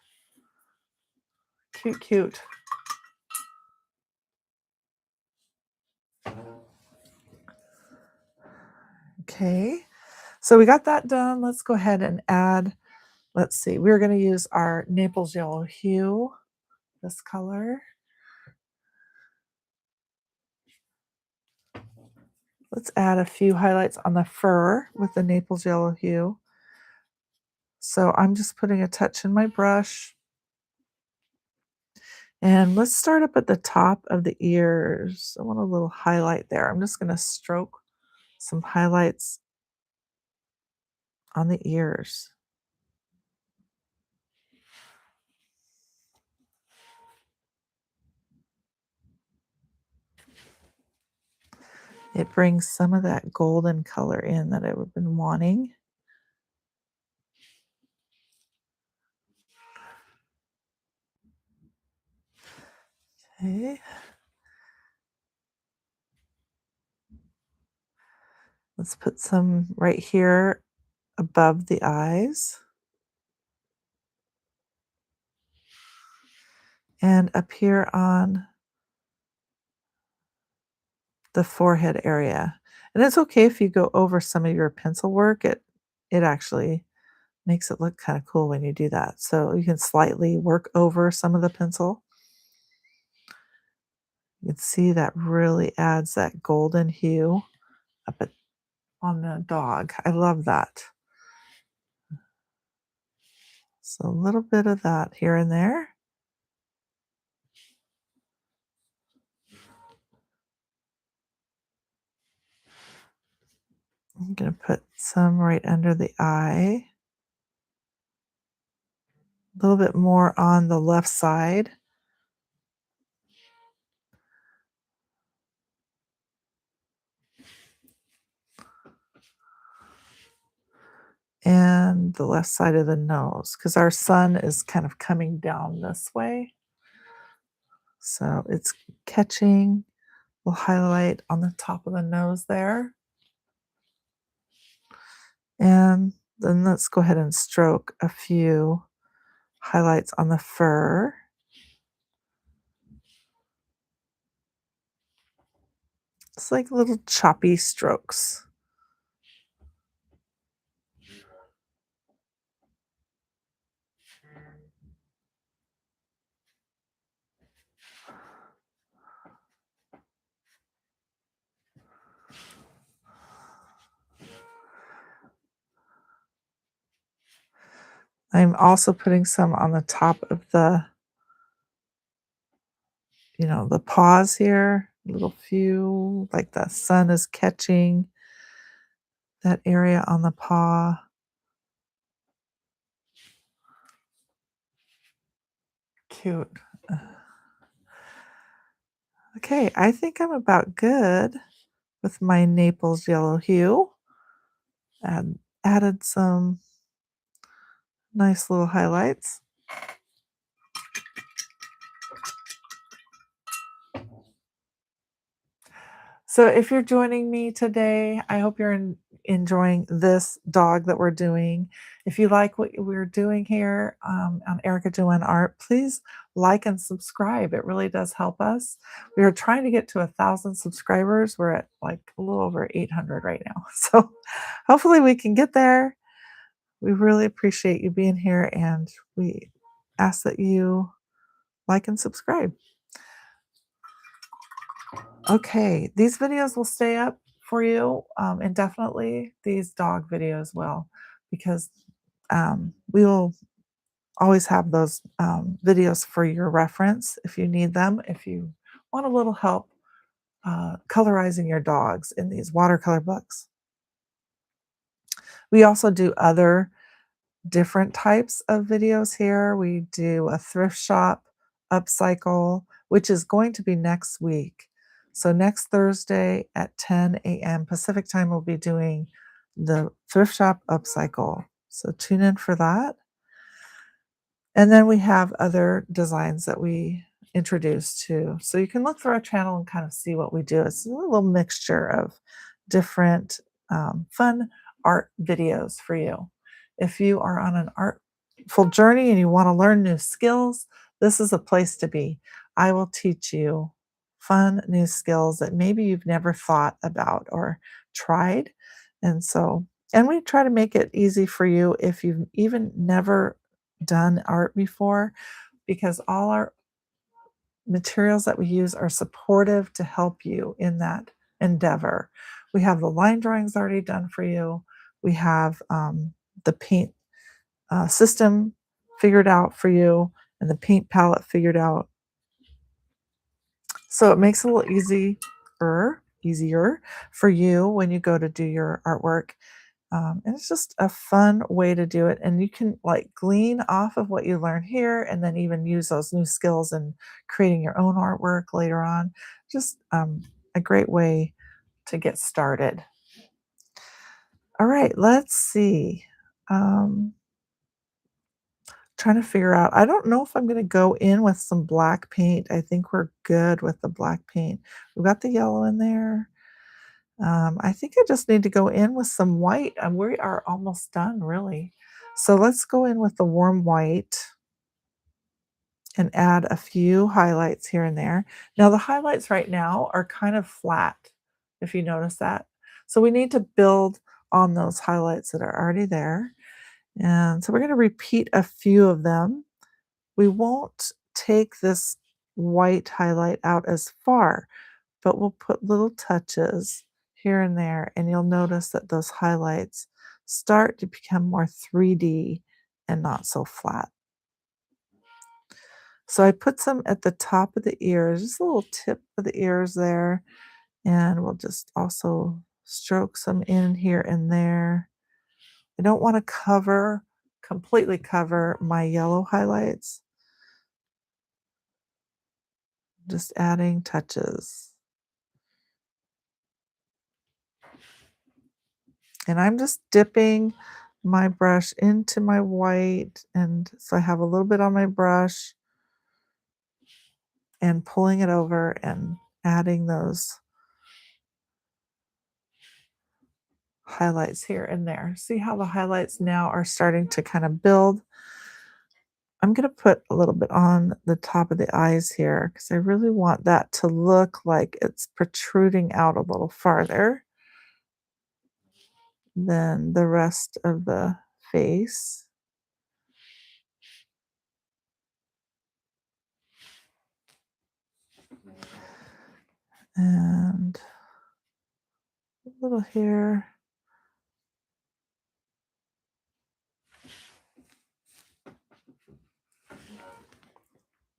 Cute, cute. Okay, so we got that done. Let's go ahead and add, let's see, we're going to use our Naples yellow hue, this color. Let's add a few highlights on the fur with the Naples yellow hue. So I'm just putting a touch in my brush. And let's start up at the top of the ears. I want a little highlight there. I'm just going to stroke some highlights on the ears. It brings some of that golden color in that I've been wanting. Okay. Let's put some right here above the eyes and up here on the forehead area. And it's okay if you go over some of your pencil work. It actually makes it look kind of cool when you do that. So you can slightly work over some of the pencil. You can see that really adds that golden hue on the dog. I love that. So a little bit of that here and there. I'm going to put some right under the eye. A little bit more on the left side. And the left side of the nose, because our sun is kind of coming down this way. So it's catching. We'll highlight on the top of the nose there. And then let's go ahead and stroke a few highlights on the fur. It's like little choppy strokes. I'm also putting some on the top of the paws here, a little few, like the sun is catching that area on the paw. Cute. Okay, I think I'm about good with my Naples yellow hue. Added some nice little highlights. So if you're joining me today, I hope you're enjoying this dog that we're doing. If you like what we're doing here on Erica Joanne Art, please like and subscribe. It really does help us. We are trying to get to 1,000 subscribers. We're at like a little over 800 right now. So hopefully we can get there. We really appreciate you being here, and we ask that you like and subscribe. Okay, these videos will stay up for you indefinitely. These dog videos will, because we will always have those videos for your reference if you need them, if you want a little help colorizing your dogs in these watercolor books. We also do other different types of videos here. We do a thrift shop upcycle, which is going to be next week. So next Thursday at 10 a.m. Pacific time, we'll be doing the thrift shop upcycle. So tune in for that. And then we have other designs that we introduce too. So you can look through our channel and kind of see what we do. It's a little mixture of different fun art videos for you. If you are on an artful journey and you want to learn new skills, this is a place to be. I will teach you fun new skills that maybe you've never thought about or tried. And we try to make it easy for you if you've even never done art before, because all our materials that we use are supportive to help you in that endeavor. We have the line drawings already done for you. We have the paint system figured out for you and the paint palette figured out. So it makes it a little easier for you when you go to do your artwork. And it's just a fun way to do it. And you can like glean off of what you learn here and then even use those new skills in creating your own artwork later on. Just a great way to get started. All right, let's see. trying to figure out, I don't know if I'm gonna go in with some black paint. I think we're good with the black paint. We've got the yellow in there. I think I just need to go in with some white, and we are almost done, really. So let's go in with the warm white and add a few highlights here and there. Now, the highlights right now are kind of flat, if you notice that. So we need to build on those highlights that are already there. And so we're going to repeat a few of them. We won't take this white highlight out as far, but we'll put little touches here and there, and you'll notice that those highlights start to become more 3D and not so flat. So I put some at the top of the ears, just a little tip of the ears there, and we'll just also stroke some in here and there. I don't want to completely cover my yellow highlights, just adding touches. And I'm just dipping my brush into my white, and so I have a little bit on my brush and pulling it over and adding those highlights here and there. See how the highlights now are starting to kind of build? I'm going to put a little bit on the top of the eyes here because I really want that to look like it's protruding out a little farther than the rest of the face. And a little here.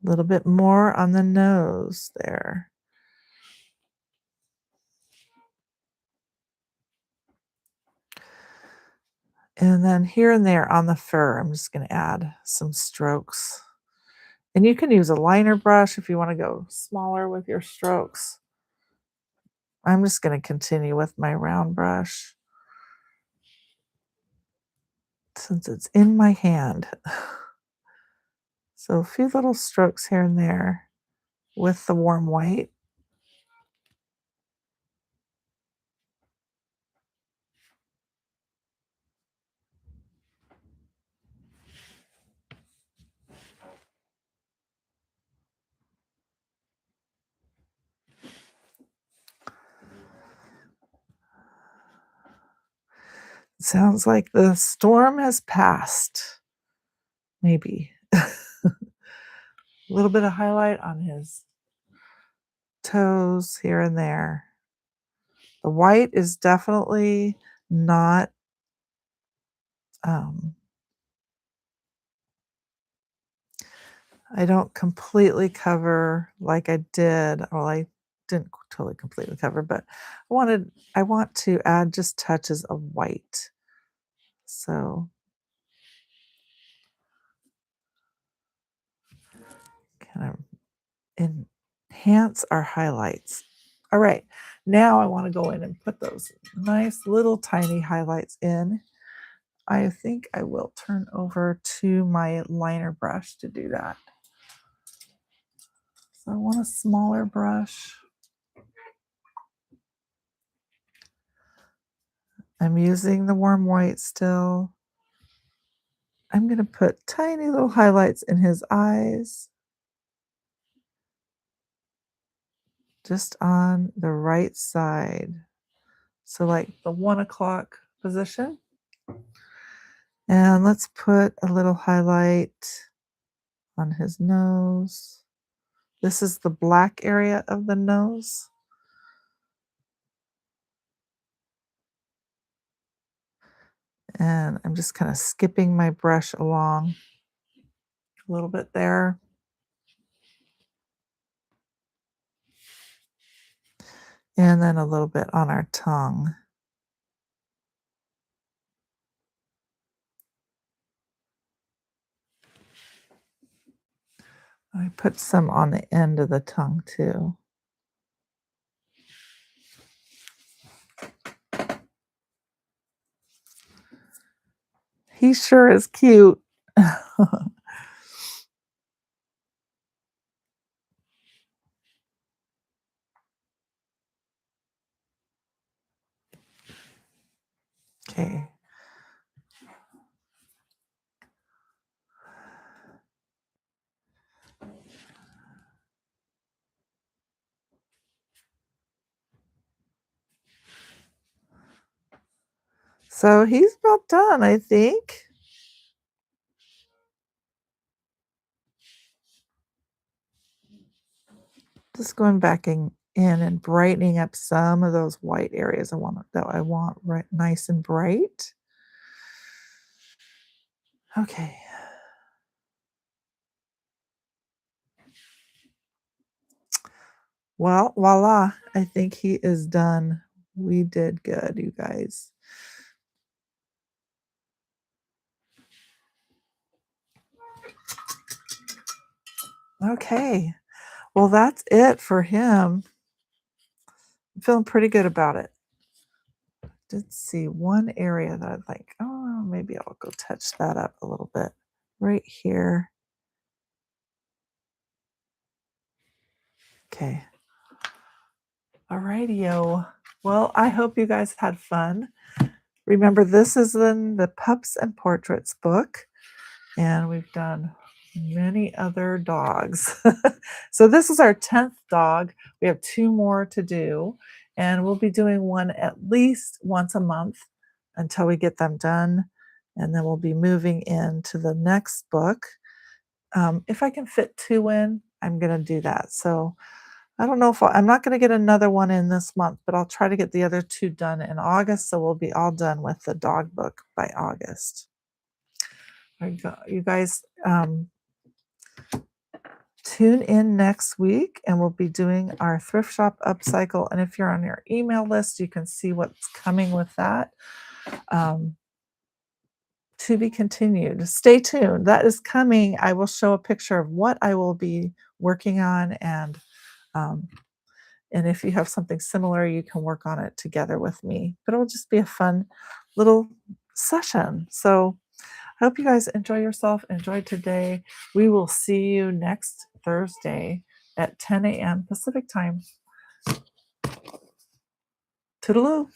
A little bit more on the nose there. And then here and there on the fur, I'm just going to add some strokes. And you can use a liner brush if you want to go smaller with your strokes. I'm just going to continue with my round brush since it's in my hand. So a few little strokes here and there with the warm white. Sounds like the storm has passed. Maybe. A little bit of highlight on his toes here and there. The white is definitely not um, I don't completely cover like I did. Well, I didn't totally completely cover, but I want to add just touches of white. So kind of enhance our highlights. All right, now I want to go in and put those nice little tiny highlights in. I think I will turn over to my liner brush to do that. So I want a smaller brush. I'm using the warm white still. I'm going to put tiny little highlights in his eyes, just on the right side. So like the 1 o'clock position. And let's put a little highlight on his nose. This is the black area of the nose. And I'm just kind of skipping my brush along a little bit there. And then a little bit on our tongue. I put some on the end of the tongue too. He sure is cute. Okay. So he's about done, I think. Just going back in and brightening up some of those white areas I want right nice and bright. Okay. Well, voila. I think he is done. We did good, you guys. Okay. Well, that's it for him. I'm feeling pretty good about it. Did see one area that I'd like, oh, maybe I'll go touch that up a little bit right here. Okay. Alrighty-o. Well, I hope you guys had fun. Remember, this is in the Pups and Portraits book, and we've done many other dogs. So this is our 10th dog. We have 2 more to do, and we'll be doing one at least once a month until we get them done, and then we'll be moving into the next book. If I can fit 2 in, I'm gonna do that. So I don't know if I'm not gonna get another one in this month, but I'll try to get the other 2 done in August, so we'll be all done with the dog book by August. You guys, tune in next week, and we'll be doing our thrift shop upcycle, and if you're on your email list, you can see what's coming with that. Um, to be continued. Stay tuned. That is coming. I will show a picture of what I will be working on, um, and if you have something similar, you can work on it together with me. But it'll just be a fun little session. So I hope you guys enjoy yourself. Enjoy today. We will see you next Thursday at 10 a.m. Pacific time. Toodaloo.